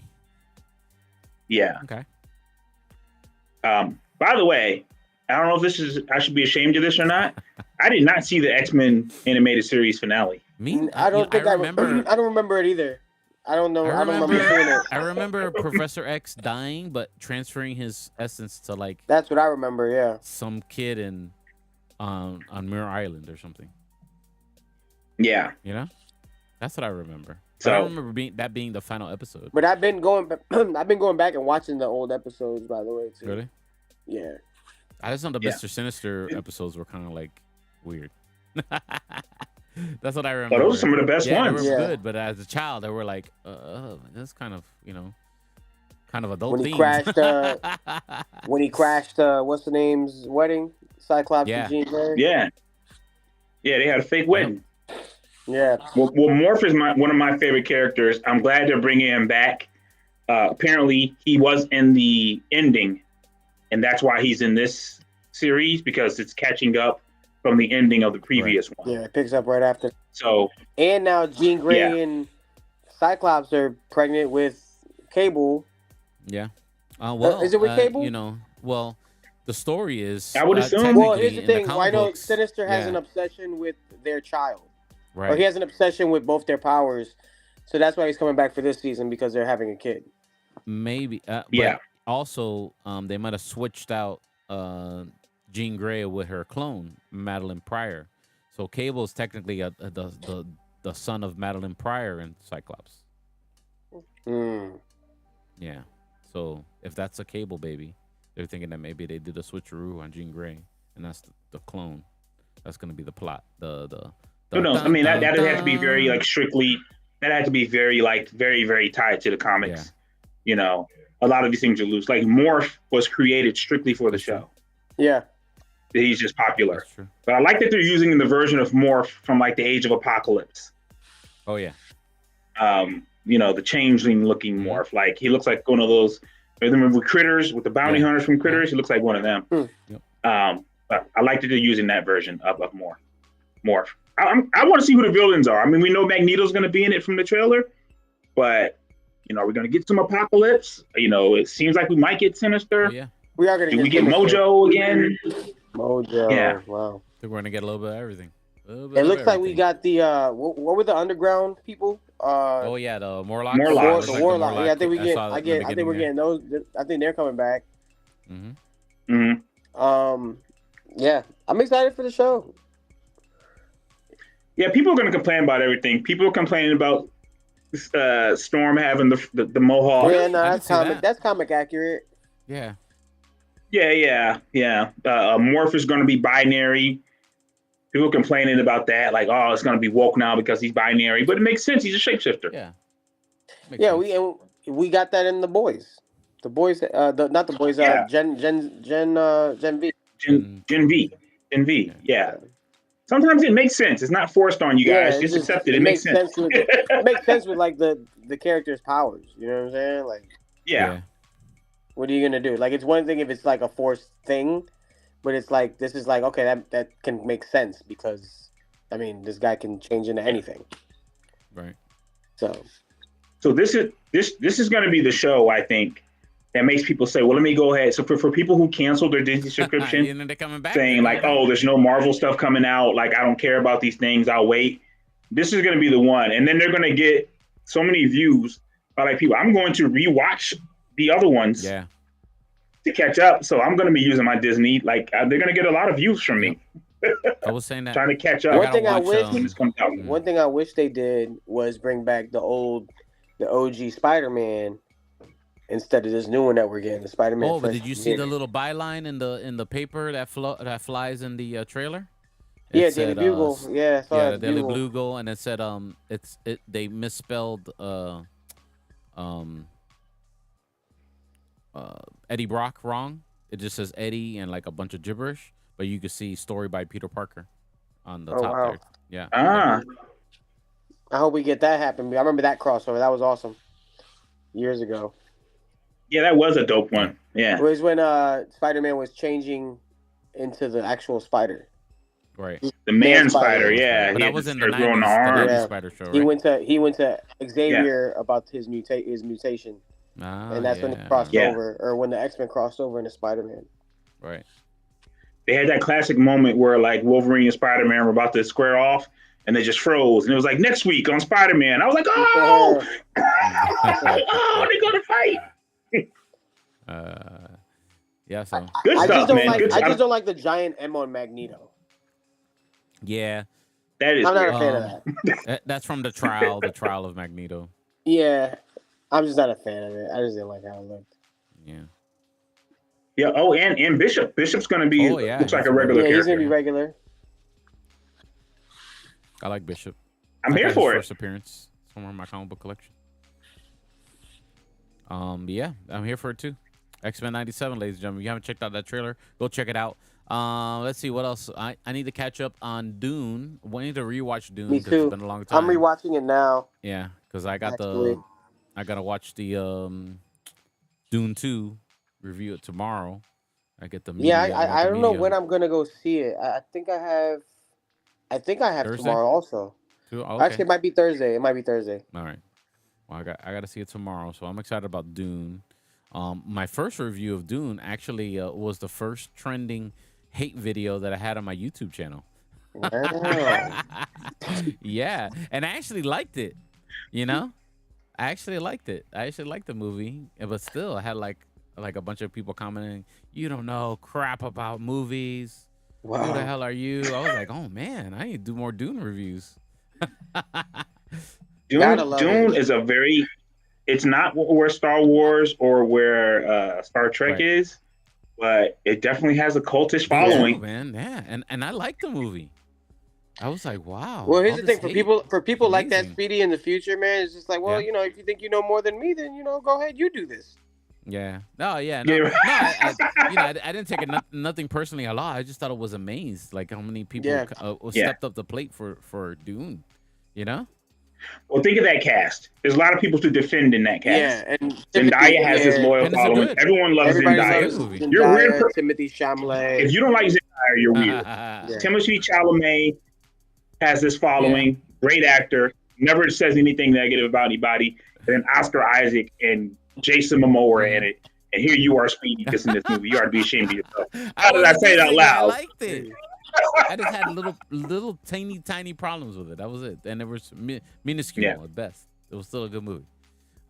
Yeah. Okay. By the way, I don't know if I should be ashamed of this or not. I did not see the X-Men animated series finale. Me? I don't remember. I don't remember it either. I don't know. I don't remember seeing it. I remember Professor X dying, but transferring his essence to like. That's what I remember. Yeah. Some kid in, on Mirror Island or something. Yeah. You know, that's what I remember. So I don't remember that being the final episode. But I've been going back and watching the old episodes, by the way, too. Really? Yeah. I just know the Mr. Sinister episodes were kind of like weird. That's what I remember. Oh, those are some of the best ones. They were good, but as a child, they were like, that's kind of, kind of adult themes. When he crashed, what's the name's wedding? Cyclops and Jean Grey? Yeah. Yeah, they had a fake wedding. Yeah. Well, Morph is one of my favorite characters. I'm glad they're bringing him back. Apparently, he was in the ending, and that's why he's in this series, because it's catching up from the ending of the previous one. Yeah, it picks up right after. So, and now Jean Grey and Cyclops are pregnant with Cable. Yeah. Well, is it with Cable? Well, the story is. I would assume. Well, here's the thing. I know Sinister has an obsession with their child. Right. Or he has an obsession with both their powers. So that's why he's coming back for this season, because they're having a kid. Maybe. But also, they might have switched out Jean Grey with her clone, Madeline Pryor. So Cable is technically the son of Madeline Pryor and Cyclops. Yeah. So if that's a Cable baby, they're thinking that maybe they did a switcheroo on Jean Grey, and that's the clone. That's going to be the plot. No. I mean, that has to be very strictly. That had to be very very very tied to the comics. Yeah. A lot of these things are loose. Like Morph was created strictly for the show. Yeah. He's just popular. But I like that they're using the version of Morph from the Age of Apocalypse. Oh yeah. The changeling looking Morph. Like he looks like one of those. Remember Critters with the bounty hunters from Critters? He looks like one of them. Yep. But I like that they're using that version of Morph. I want to see who the villains are. I mean, we know Magneto's going to be in it from the trailer, but are we going to get some Apocalypse? It seems like we might get Sinister. Oh, yeah. We are going to. Do we get Mojo again? Mojo. Yeah. Wow. I think we're going to get a little bit of everything. It looks like we got the what were the underground people? The Morlocks. The Warlock. Yeah, I think we're getting those. I think they're coming back. Yeah, I'm excited for the show. Yeah, people are going to complain about everything. People are complaining about Storm having the mohawk. Yeah, no, that's comic accurate. Yeah. Yeah. Morph is going to be binary. People complaining about that, it's going to be woke now because he's binary, but it makes sense. He's a shapeshifter. Yeah. We got that in the boys. The boys, not the boys. Gen V. Gen V. Yeah. Sometimes it makes sense. It's not forced on you guys. Just accept it. It makes sense. It makes sense with the character's powers. You know what I'm saying? Yeah. What are you gonna do? It's one thing if it's a forced thing. But it's this is okay, that can make sense because, this guy can change into anything. Right. So this is going to be the show, I think, that makes people say, well, let me go ahead. So for people who canceled their Disney subscription, they're coming back, saying there's no Marvel stuff coming out. I don't care about these things. I'll wait. This is going to be the one. And then they're going to get so many views by people. I'm going to rewatch the other ones. Yeah. To catch up, so I'm going to be using my Disney. They're going to get a lot of views from me. I was saying that trying to catch up. One thing I wish they did was bring back the OG Spider-Man instead of this new one that we're getting. The Spider-Man. Oh, but did you see the little byline in the paper that flies in the trailer? Daily Bugle. I saw that. Daily Bugle, and it said they misspelled Eddie Brock wrong. It just says Eddie and a bunch of gibberish, but you can see story by Peter Parker on the top there. Yeah. I hope we get that happen. I remember that crossover. That was awesome. Years ago. Yeah, that was a dope one. Yeah. It was when Spider-Man was changing into the actual spider. Right. The man spider, yeah. But that was in the 90s Spider show, right? He went to Xavier about his mutation. And that's when it crossed over, or when the X-Men crossed over into Spider-Man. Right. They had that classic moment where Wolverine and Spider-Man were about to square off, and they just froze, and it was like next week on Spider-Man. I was like, oh, oh, they're gonna fight. Yeah, so Good stuff, man. I Good just don't like the giant M on Magneto. yeah, That is I'm not weird. a fan of that. that's from the trial of Magneto. Yeah, I'm just not a fan of it. I just didn't like how it looked. Yeah. Yeah. Oh, and Bishop. Bishop's gonna be looks like a regular Yeah, character. he's gonna be regular. I like Bishop. I'm here for it. First appearance somewhere in my comic book collection. Yeah, I'm here for it too. X-Men 97, ladies and gentlemen. If you haven't checked out that trailer, go check it out. Let's see what else. I need to catch up on Dune. I need to rewatch Dune. Me too. It's been a long time. I'm rewatching it now. Yeah, because I got Actually. I gotta watch the Dune 2, review it tomorrow. I get the media, I don't know when I'm gonna go see it. I think I have Thursday? tomorrow also. Okay. Actually, it might be Thursday. All right. Well, I got to see it tomorrow, so I'm excited about Dune. My first review of Dune actually was the first trending hate video that I had on my YouTube channel. Wow. Yeah, and I actually liked it. You know, I actually liked it. I actually liked the movie, but still, I had like a bunch of people commenting, "You don't know crap about movies. Wow. Who the hell are you?" I was like, "Oh man, I need to do more Dune reviews." Dune is it's not where Star Wars or where Star Trek is, but it definitely has a cultish following. Yeah, man, yeah, and I like the movie. I was like, wow. Well, here's the thing for people like that, amazing. Speedy, in the future, man. It's just like, well, if you think you know more than me, then go ahead, you do this. Yeah. No. Yeah. No. I didn't take it nothing personally at all. I just thought it was amazed, like how many people stepped up the plate for Dune. You know. Well, think of that cast. There's a lot of people to defend in that cast. Yeah, and Zendaya has this loyal following. Everyone loves Zendaya. You're a weird person. Timothy Chalamet. If you don't like Zendaya, you're weird. Timothy Chalamet has this following. Great actor. Never says anything negative about anybody. And then Oscar Isaac and Jason Momoa are in it. And here you are, Speedy, just in this movie. You ought to be ashamed of yourself. How did I say it out loud? I liked it. I just had little tiny problems with it. That was it, and it was minuscule at best. It was still a good movie.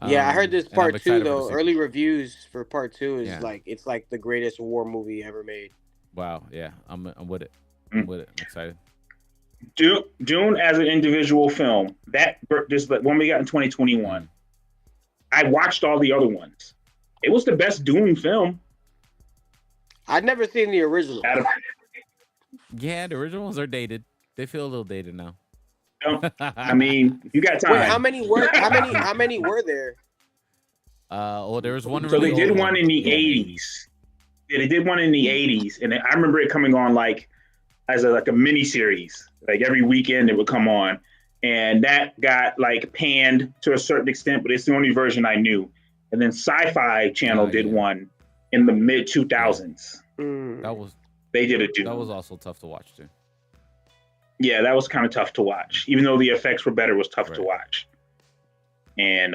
Yeah, I heard this part 2 though. Early reviews for part 2 is it's like the greatest war movie ever made. Wow. Yeah, I'm with it. I'm with it. I'm excited. Dune as an individual film, this one we got in 2021. I watched all the other ones. It was the best Dune film. I'd never seen the original. Yeah, the original ones are dated. They feel a little dated now. I mean, you got time. Wait, how many were there? Well, there was one. So they did one in the 80s. Yeah, they did one in the 80s, and I remember it coming on like as a mini series. Like every weekend it would come on, and that got like panned to a certain extent, but it's the only version I knew. And then Sci-Fi Channel did one in the mid 2000s. They did a Dune. That was also tough to watch too. Yeah, that was kind of tough to watch. Even though the effects were better, it was tough to watch. And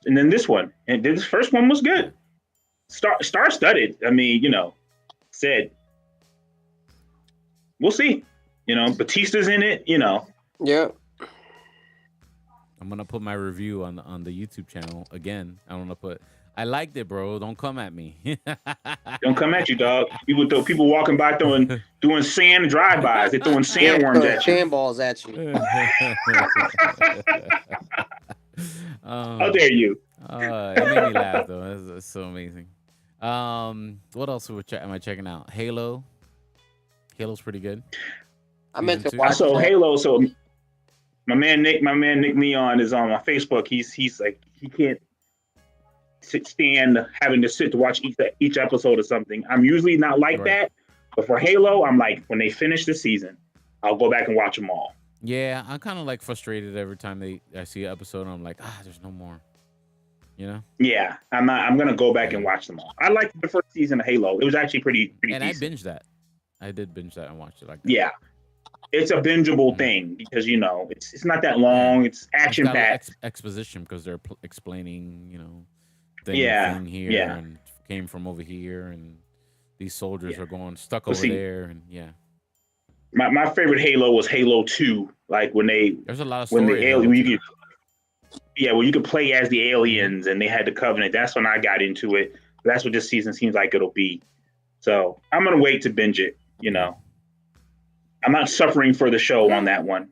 then this one, and this first one was good. Star-studded. I mean, said we'll see. Batista's in it. Yeah. I'm gonna put my review on the YouTube channel again. I liked it, bro. Don't come at me. Don't come at you, dog. People walking by doing sand drive-bys. They're throwing sandworms at you. Sandballs at you. How dare you? It made me laugh though. It's so amazing. What else am I checking out? Halo. Halo's pretty good. I meant to watch. So Halo. So my man Nick Neon is on my Facebook. He's like he can't stand having to sit to watch each episode or something. I'm usually not like that, but for Halo, I'm like, when they finish the season, I'll go back and watch them all. Yeah, I'm kind of like frustrated every time I see an episode and I'm like, there's no more. Yeah, I'm gonna go back and watch them all. I liked the first season of Halo. It was actually pretty and decent. I binged that. I did binge that and watched it like that. Yeah, it's a bingeable thing because it's not that long. It's action packed. Exposition because they're explaining thing here and came from over here, and these soldiers are stuck over there, and My favorite Halo was Halo 2. Like there's a lot of story. When you could play as the aliens and they had the Covenant. That's when I got into it. That's what this season seems like it'll be. So I'm gonna wait to binge it. You know, I'm not suffering for the show on that one.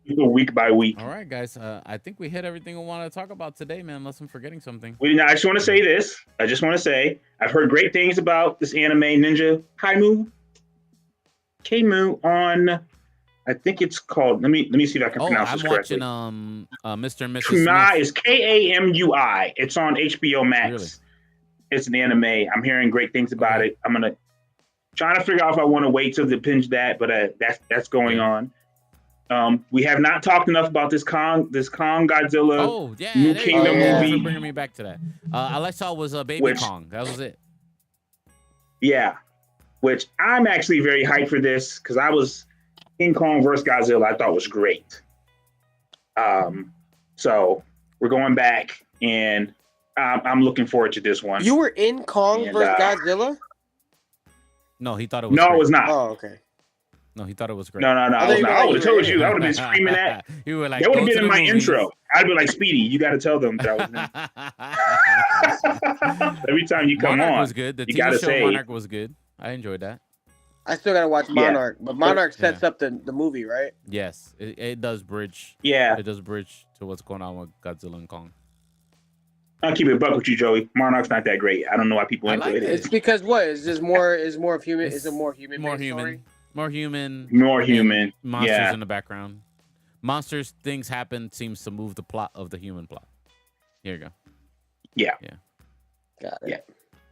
Week by week. All right, guys. I think we hit everything we want to talk about today, man. Unless I'm forgetting something. I just want to say this. I just want to say I've heard great things about this anime Ninja Kaimu on. I think it's called. Let me see if I can pronounce this correctly. I'm watching Mr. and Mrs. Kamui Smith. is Kamui. It's on HBO Max. Really? It's an anime. I'm hearing great things about it. I'm trying to figure out if I want to wait till to binge that, but that's going on. We have not talked enough about this Kong Godzilla New Kingdom movie. For bringing me back to that. All I saw was Baby Kong. That was it. Yeah, which I'm actually very hyped for this because King Kong vs. Godzilla I thought was great. So we're going back and I'm looking forward to this one. You were in Kong vs. Godzilla? No, he thought it was. No, great. it was not. Oh, okay. No, he thought it was great. No. I would have told you. I would have been screaming that. You were like, that would have been in my intro. I'd be like, Speedy, you got to tell them that was Every time you come Monarch on, was good. The you TV got to show say Monarch was good. I enjoyed that. I still gotta watch Monarch, but Monarch sets up the movie, right? Yes, it does bridge. Yeah, it does bridge to what's going on with Godzilla and Kong. I'll keep it a buck with you, Joey. Monarch's not that great. I don't know why people into it. It's because what? It's just more. Is more human. It's a more human. More human. Story? More human. More human. Monsters in the background. Monsters, things happen, seems to move the plot of the human plot. Here you go. Yeah. Got it. Yeah.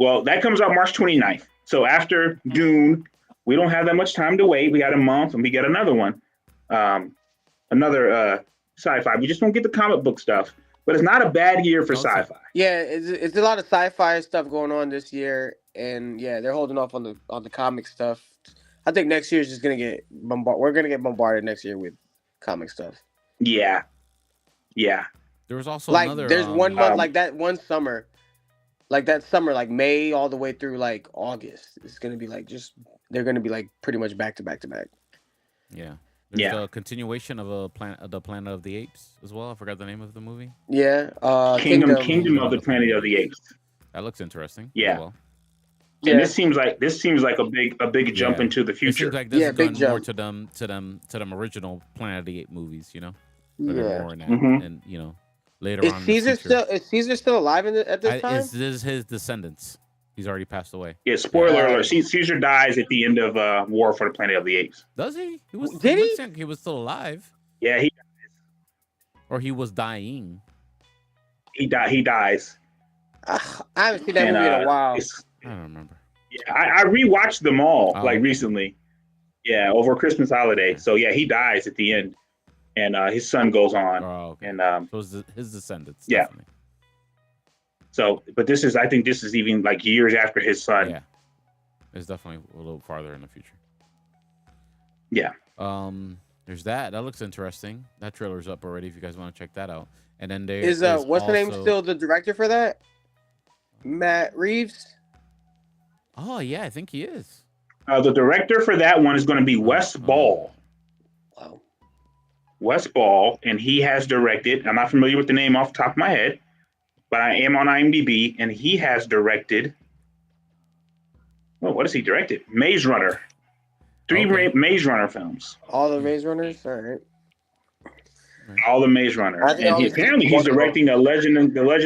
Well, that comes out March 29th. So after Dune, we don't have that much time to wait. We got a month and we get another one. Another sci-fi. We just don't get the comic book stuff. But it's not a bad year for sci-fi. Yeah, it's a lot of sci-fi stuff going on this year. And yeah, they're holding off on the comic stuff. I think next year is just gonna get bombarded. We're gonna get bombarded next year with comic stuff. Yeah. There was also like another. There's 1 month like that one summer, like May all the way through like August. It's gonna be like they're gonna be like pretty much back to back to back. Yeah. There's a continuation of the Planet of the Apes as well. I forgot the name of the movie. Yeah. Kingdom of the Planet of the Apes. That looks interesting. Yeah. Well. And this seems like a big jump into the future. It seems like this is going more to them original Planet of the Apes movies, you know. More in that. And you know, later on. Is Caesar still alive at this time? This is his descendants. He's already passed away. Yeah, spoiler alert. Caesar dies at the end of War for the Planet of the Apes. Does he? Did he? He was still alive. Yeah, he dies. Or he was dying. He dies. I haven't seen that movie in a while. I don't remember. Yeah, I rewatched them all recently. Yeah, over Christmas holiday. So yeah, he dies at the end, and his son goes on. Oh, okay. And so his descendants. Yeah. Definitely. So, but I think this is even like years after his son. Yeah, it's definitely a little farther in the future. Yeah. There's that. That looks interesting. That trailer's up already. If you guys want to check that out, and then there is what's the name still the director for that? Matt Reeves. Oh yeah, I think he is. The director for that one is going to be Wes Ball. Wow. Wes Ball, and he has directed. I'm not familiar with the name off the top of my head, but I am on IMDb, and he has directed. Well, what has he directed? Maze Runner. 3 Maze Runner films. All the Maze Runners. All right. All the Maze Runner, and apparently he's directing the Legend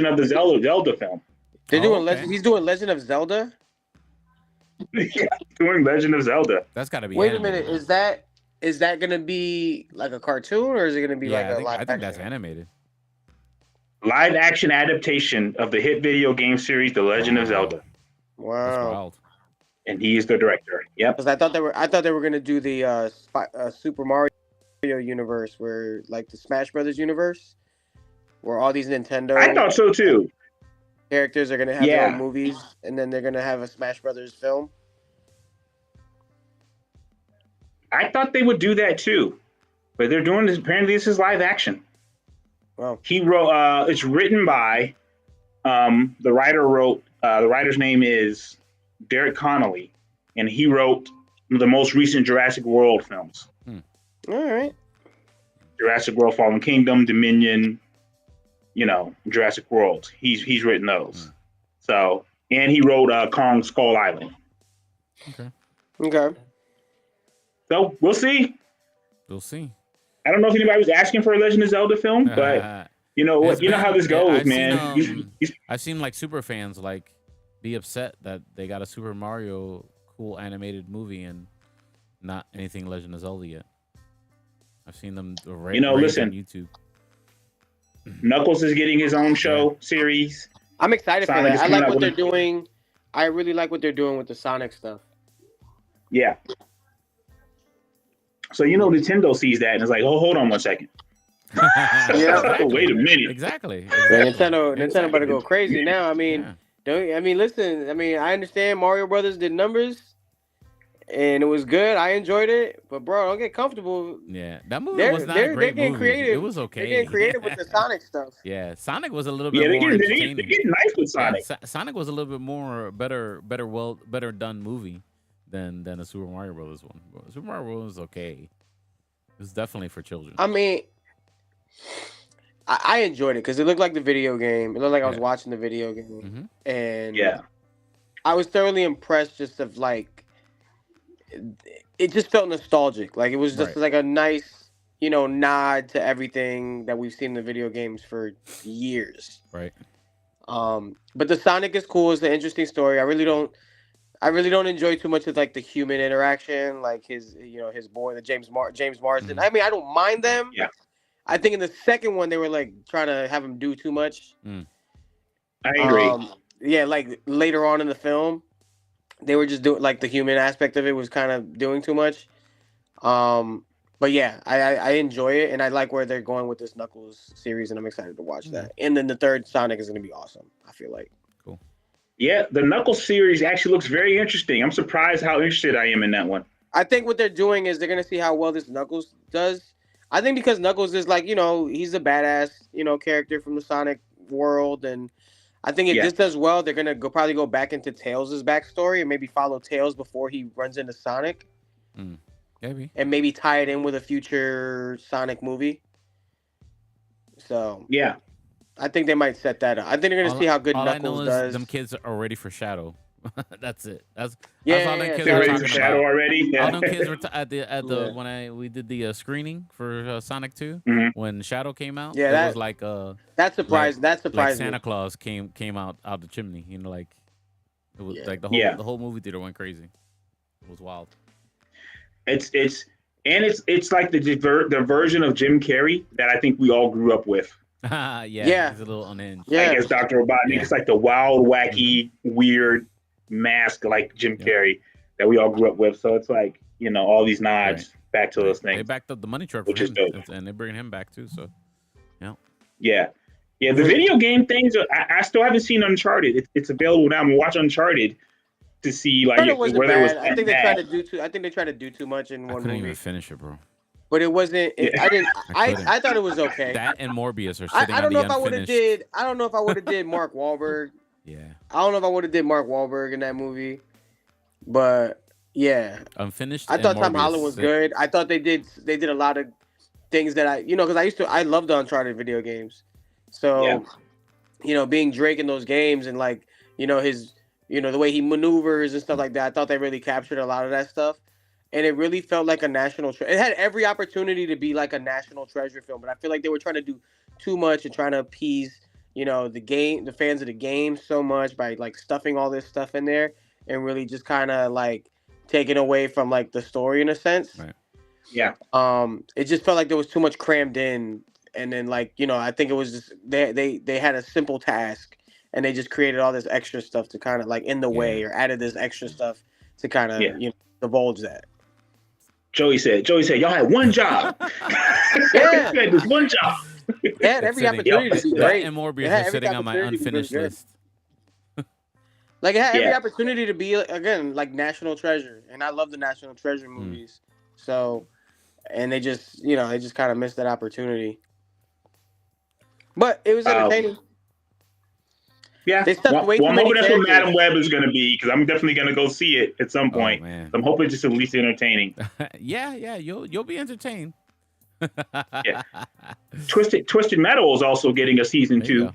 of the Zelda film. They're doing He's doing Legend of Zelda. Yeah, doing Legend of Zelda. That's got to be. Wait animated. A minute, is that gonna be like a cartoon or is it gonna be like a live action? I think that's animated. Live action adaptation of the hit video game series The Legend of Zelda. Wow. That's wild. And he is the director. Yep. Because I thought they were gonna do the Super Mario universe, where like the Smash Brothers universe, where all these Nintendo. I thought so too. Characters are gonna have their own movies, and then they're gonna have a Smash Brothers film. I thought they would do that too, but they're doing this. Apparently, this is live action. Wow. He wrote. It's written by. The writer wrote. The writer's name is Derek Connolly, and he wrote the most recent Jurassic World films. All right. Jurassic World: Fallen Kingdom, Dominion, Jurassic World. He's written those. So, and he wrote Kong Skull Island. Okay. So we'll see. We'll see. I don't know if anybody was asking for a Legend of Zelda film, but you know what? You know how this goes, man. I've seen like super fans like be upset that they got a Super Mario cool animated movie and not anything Legend of Zelda yet. I've seen them listen, on YouTube. Knuckles is getting his own show series. I'm excited for that. I like what they're doing. I really like what they're doing with the Sonic stuff. Yeah. So Nintendo sees that and is like, oh, hold on one second. Exactly. Wait a minute. Exactly. Nintendo better go crazy now. I mean, listen. I mean, I understand Mario Brothers did numbers, and it was good. I enjoyed it, but bro, don't get comfortable. Yeah, that movie was not a great movie. Creative. It was okay. They're getting creative with the Sonic stuff. Yeah, Sonic was a little bit more entertaining. They're getting nice with Sonic. Yeah, Sonic was a little bit more better done movie than a Super Mario Brothers one. Super Mario Brothers was okay. It was definitely for children. I mean, I enjoyed it because it looked like the video game. It looked like I was watching the video game, and I was thoroughly impressed. Just of like, it just felt nostalgic. Like it was just like a nice, nod to everything that we've seen in the video games for years. Right. But the Sonic is cool. It's an interesting story. I really don't enjoy too much of like the human interaction, like his boy, the James Marsden. I mean, I don't mind them. Yeah. I think in the second one they were like trying to have him do too much. I agree. Yeah, like later on in the film, they were just doing like the human aspect of it was kind of doing too much. But yeah, I enjoy it and I like where they're going with this Knuckles series and I'm excited to watch that. And then the third Sonic is going to be awesome. I feel like. Cool. Yeah, the Knuckles series actually looks very interesting. I'm surprised how interested I am in that one. I think what they're doing is they're going to see how well this Knuckles does. I think because Knuckles is like, he's a badass, character from the Sonic world. And I think if this does well, they're going to probably go back into Tails' backstory and maybe follow Tails before he runs into Sonic. Maybe. And maybe tie it in with a future Sonic movie. So. Yeah. I think they might set that up. I think they're going to see how good Knuckles does. Them kids are ready for Shadow. That's it. That's all them kids they're were ready talking for Shadow about. already. Yeah. All them kids were at the when we did the screening for Sonic 2 when Shadow came out. Yeah, it was like that surprised. That surprised like Santa me. Claus came out the chimney. Like it was like the whole movie theater went crazy. It was wild. It's like the version of Jim Carrey that I think we all grew up with. Yeah, he's a little unhinged. Yeah, like as Dr. Robotnik, it's like the wild, wacky, weird mask like Jim Carrey that we all grew up with. So it's like all these nods back to those things. They backed up the money truck, which is dope, and they're bringing him back too. So yeah. The video game things. I still haven't seen Uncharted. It's available now. I'm gonna watch Uncharted to see like whether it was. I think they tried to do too. I think they tried to do too much in one movie. I couldn't even finish it, bro. But it wasn't. I thought it was okay. That and Morbius are sitting I don't know if unfinished. I don't know if I would have did Mark Wahlberg. Yeah. I don't know if I would have did Mark Wahlberg in that movie, but yeah. Unfinished. I thought Tom Holland was good. I thought they did a lot of things that because I loved the Uncharted video games. So, being Drake in those games and like his the way he maneuvers and stuff like that. I thought they really captured a lot of that stuff. And it really felt like a national treasure. It had every opportunity to be like a national treasure film, but I feel like they were trying to do too much and trying to appease, the fans of the game so much by like stuffing all this stuff in there and really just kind of like taking away from like the story in a sense. Right. Yeah. It just felt like there was too much crammed in, and then like I think it was just they had a simple task and they just created all this extra stuff to kind of like in the way or added this extra stuff to kind of divulge that. Joey said, y'all had one job. You had this one job. They had every opportunity to be great. And Morbius is sitting on my unfinished list. Like it had every opportunity to be again like national treasure, and I love the national treasure movies. So, and they just kind of missed that opportunity. But it was entertaining. Yeah. They stuffed way too I'm many hoping that's what characters. Madam Web is going to be, because I'm definitely going to go see it at some point. Man. I'm hoping it's just at least entertaining. Yeah, you'll be entertained. Yeah. Twisted Metal is also getting a season 2.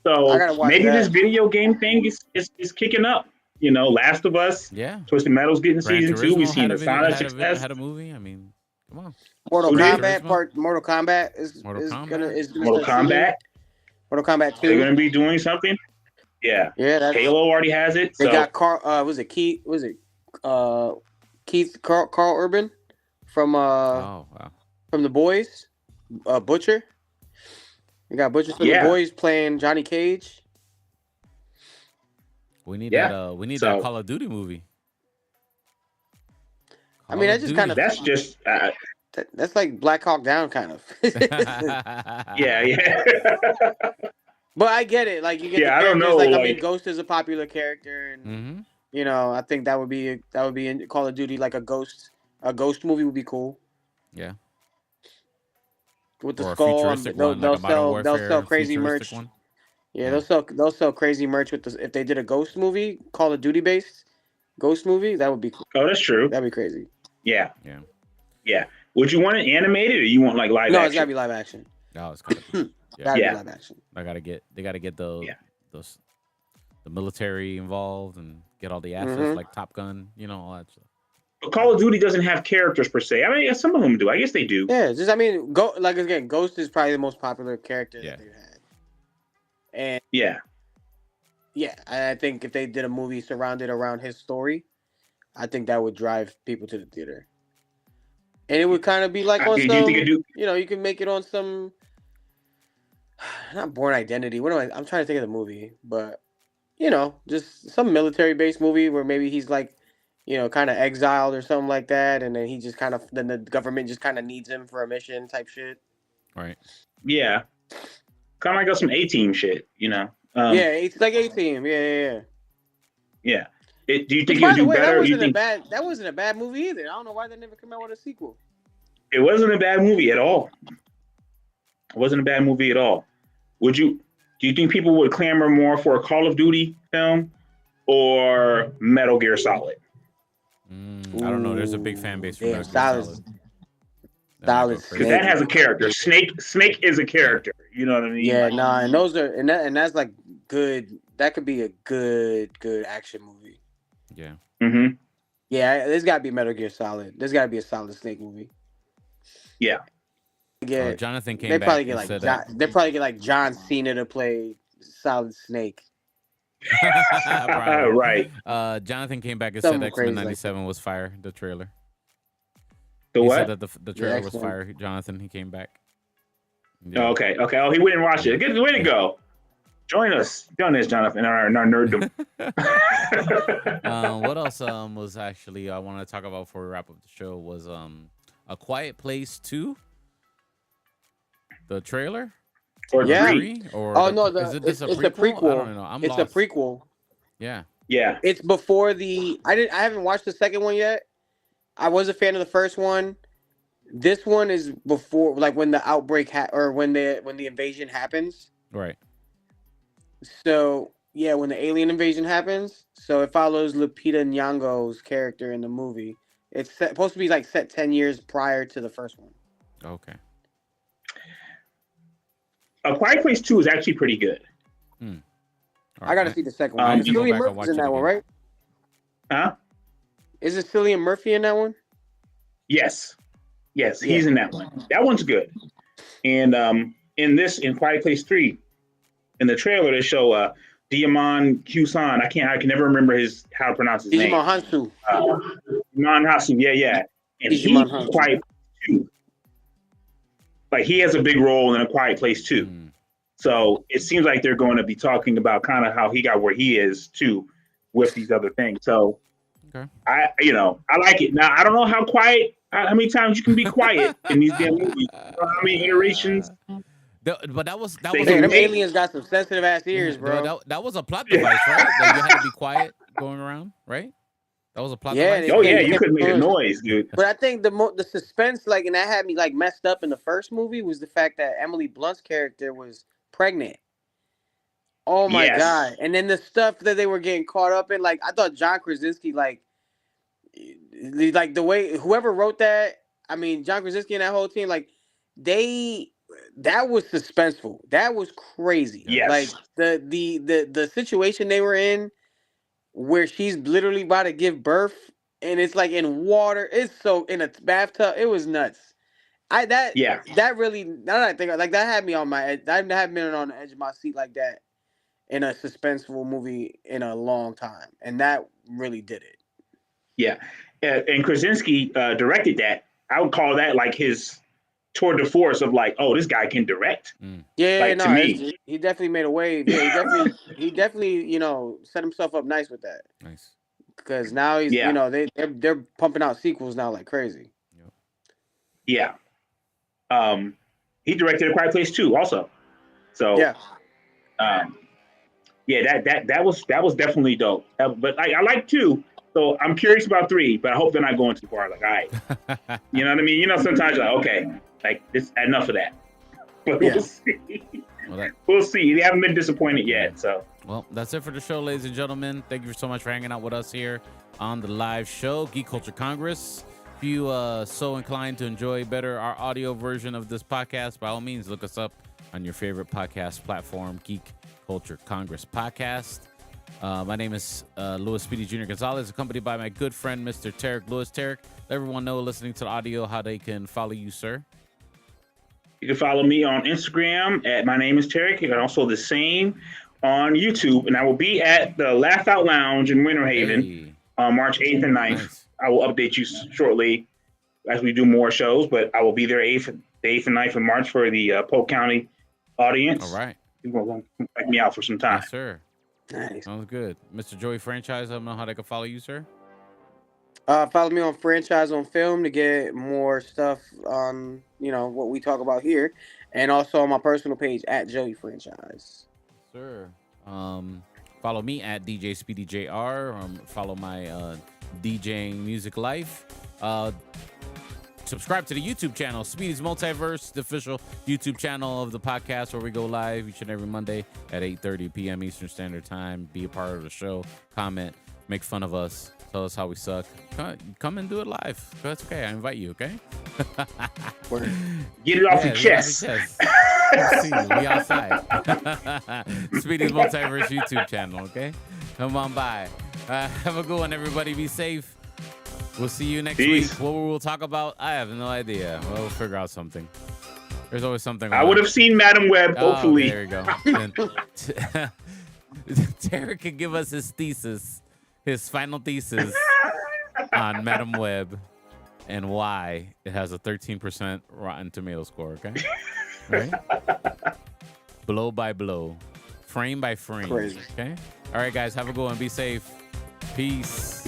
So maybe this video game thing is kicking up. You know, Last of Us. Yeah. Twisted Metal's getting Gran season 2. We've Turismo seen had the Sonic success. had a movie. I mean, come on. Mortal Who did? Kombat Mortal Kombat is Mortal is Kombat. gonna is Mortal Kombat. Mortal Kombat 2. They're going to be doing something. Yeah. Yeah, that's, Halo already has it. they So got Carl. Carl Urban from Oh wow. from The Boys, Butcher. We got Butcher from Yeah. The Boys playing Johnny Cage. We need Yeah. that. We need So- that Call of Duty movie. I mean, that just kind of that's just that's like Black Hawk Down kind of. yeah. But I get it. Like you get the I don't characters. know, Like I like- mean, Ghost is a popular character, and Mm-hmm. you know, I think that would be in Call of Duty. Like a Ghost movie would be cool Yeah. with the Or a skull. futuristic They'll, one, like a Modern they'll Warfare sell crazy futuristic merch. one. Yeah, they'll sell crazy merch with this. If they did a Ghost movie, Call of Duty based Ghost movie, that would be cool. Oh, that's true. That'd be crazy. Yeah. Yeah. Yeah. Would you want it animated or you want like live No, action? it's gotta be live action. Oh, it's kind of. Gotta Yeah. be live action. They gotta get the Yeah. the military involved and get all the assets Mhm. like Top Gun, all that stuff. But Call of Duty doesn't have characters per se. I mean, some of them do. I guess they do. Yeah, just like again, Ghost is probably the most popular character that they've had. And Yeah. yeah, I think if they did a movie surrounded around his story, I think that would drive people to the theater. And it would kind of be like on Do some, you think it do? you can make it on some, not Born Identity. I'm trying to think of the movie, but just some military-based movie where maybe he's like, kind of exiled or something like that, and then then the government just kind of needs him for a mission type shit. Right. Yeah. Kind of like some A-Team shit, Yeah, it's like A-Team. Yeah. Yeah. Do you think By it would the do way, better? that wasn't a bad movie either. I don't know why they never come out with a sequel. It wasn't a bad movie at all. It wasn't a bad movie at all. Do you think people would clamor more for a Call of Duty film or Metal Gear Solid? I don't know. There's a big fan base for Yeah, Metal Gear Solid. Solid. Because that has a character. Snake is a character. You know what I mean? Yeah, and those are and that's like good. That could be a good action movie. Yeah. Mm-hmm. Yeah, there's got to be Metal Gear Solid. There's got to be a Solid Snake movie. Yeah. Yeah, Jonathan came they back probably and get said like they probably get like John Cena to play Solid Snake. Probably. Right. Jonathan came back and Something said X-Men crazy like 97 was fire, the trailer. The He what? said that the trailer was X-Men. fire. Jonathan, he came back. Oh, okay. Oh, he went and watched it. Good way to go. Join us, Jonathan, in our nerddom. What else was actually I wanted to talk about before we wrap up the show was A Quiet Place 2, the trailer. Or Yeah. three. Or is it it's a a prequel? prequel. I don't know. I'm It's lost. a prequel. Yeah. Yeah. It's before the. I haven't watched the second one yet. I was a fan of the first one. This one is before, like when the outbreak or when the invasion happens. Right. So yeah, when the alien invasion happens. So it follows Lupita Nyong'o's character in the movie. It's supposed to be like set 10 years prior to the first one. Okay. A Quiet Place 2 is actually pretty good. I got to see the second one. you go Cillian back and Murphy's watch in it that one, again. right? Huh? Is it Cillian Murphy in that one? Yes, he's in that one. That one's good. And in Quiet Place 3, in the trailer they show Diamond Q-san. I can never remember how to pronounce his name. Digimon Hansu. Digimon Hansu, yeah. And Digimon he's Hansu. Quiet Place 2. Like he has a big role in A Quiet Place 2. So it seems like they're going to be talking about kind of how he got where he is too with these other things. So Okay. I like it. Now I don't know how many times you can be quiet in these damn movies. I don't know how many iterations. But that was Hey, Hey, them Hey. aliens got some sensitive ass ears, bro. That was a plot device, right? That you had to be quiet going around, right? That was a plot Yeah, device. Oh yeah, Yeah, you couldn't make a yeah. noise, dude. But I think the suspense, like, and that had me like messed up in the first movie, was the fact that Emily Blunt's character was pregnant. Oh my God. And then the stuff that they were getting caught up in, like I thought John Krasinski, like the way whoever wrote that, I mean John Krasinski and that whole team, like that was suspenseful. That was crazy. Yes. Like the situation they were in where she's literally about to give birth and it's like in water, it's so in a bathtub, it was nuts. That really, now that I think like that had me on my edge. I haven't been on the edge of my seat like that in a suspenseful movie in a long time, and that really did it. Yeah, and Krasinski directed that. I would call that like his tour de force of like, oh, this guy can direct. Yeah, like, no, to me, he definitely made a wave. Yeah, he definitely, set himself up nice with that. Nice, because now he's, they're pumping out sequels now like crazy. Yeah. He directed A Quiet Place 2 also. So yeah. That was definitely dope. But I like 2, so I'm curious about 3. But I hope they're not going too far. Like, all right, you know what I mean? Sometimes you're like, okay, like this enough of that. But we'll see. We'll see. They haven't been disappointed yet. So well, that's it for the show, ladies and gentlemen. Thank you so much for hanging out with us here on the live show, Geek Culture Congress. If you so inclined to enjoy better our audio version of this podcast, by all means, look us up on your favorite podcast platform, Geek Culture Congress Podcast. My name is Louis Speedy Jr. Gonzalez, accompanied by my good friend, Mr. Tarek Lewis. Tarek, let everyone know listening to the audio how they can follow you, sir. You can follow me on Instagram at my name is Tarek, and also the same on YouTube. And I will be at the Laugh Out Lounge in Winter Haven on March 8th and 9th. Nice. I will update you shortly as we do more shows, but I will be there the 8th and 9th of March for the Polk County audience. All right. People will check me out for some time. Yes, sir. Nice. Sounds good. Mr. Joey Franchise, I don't know how they can follow you, sir. Follow me on Franchise on Film to get more stuff on, what we talk about here. And also on my personal page at Joey Franchise. Sir. Follow me at DJ Speedy JR. Follow my DJing Music Life. Subscribe to the YouTube channel, Speedy's Multiverse, the official YouTube channel of the podcast where we go live each and every Monday at 8:30 p.m. Eastern Standard Time. Be a part of the show. Comment. Make fun of us. Tell us how we suck. Come and do it live. That's okay. I invite you, okay? Get it off your chest. See, we outside. Speedy's Multiverse YouTube channel, okay? Come on by. Have a good one, everybody. Be safe. We'll see you next week. What we'll talk about, I have no idea. We'll figure out something. There's always something. I would have seen Madam Web, hopefully. There you go. Tarek can give us his final thesis on Madam Web and why it has a 13% Rotten Tomato score, okay? Right? Blow by blow. Frame by frame. Crazy. Okay? All right, guys. Have a good one. Be safe. Peace.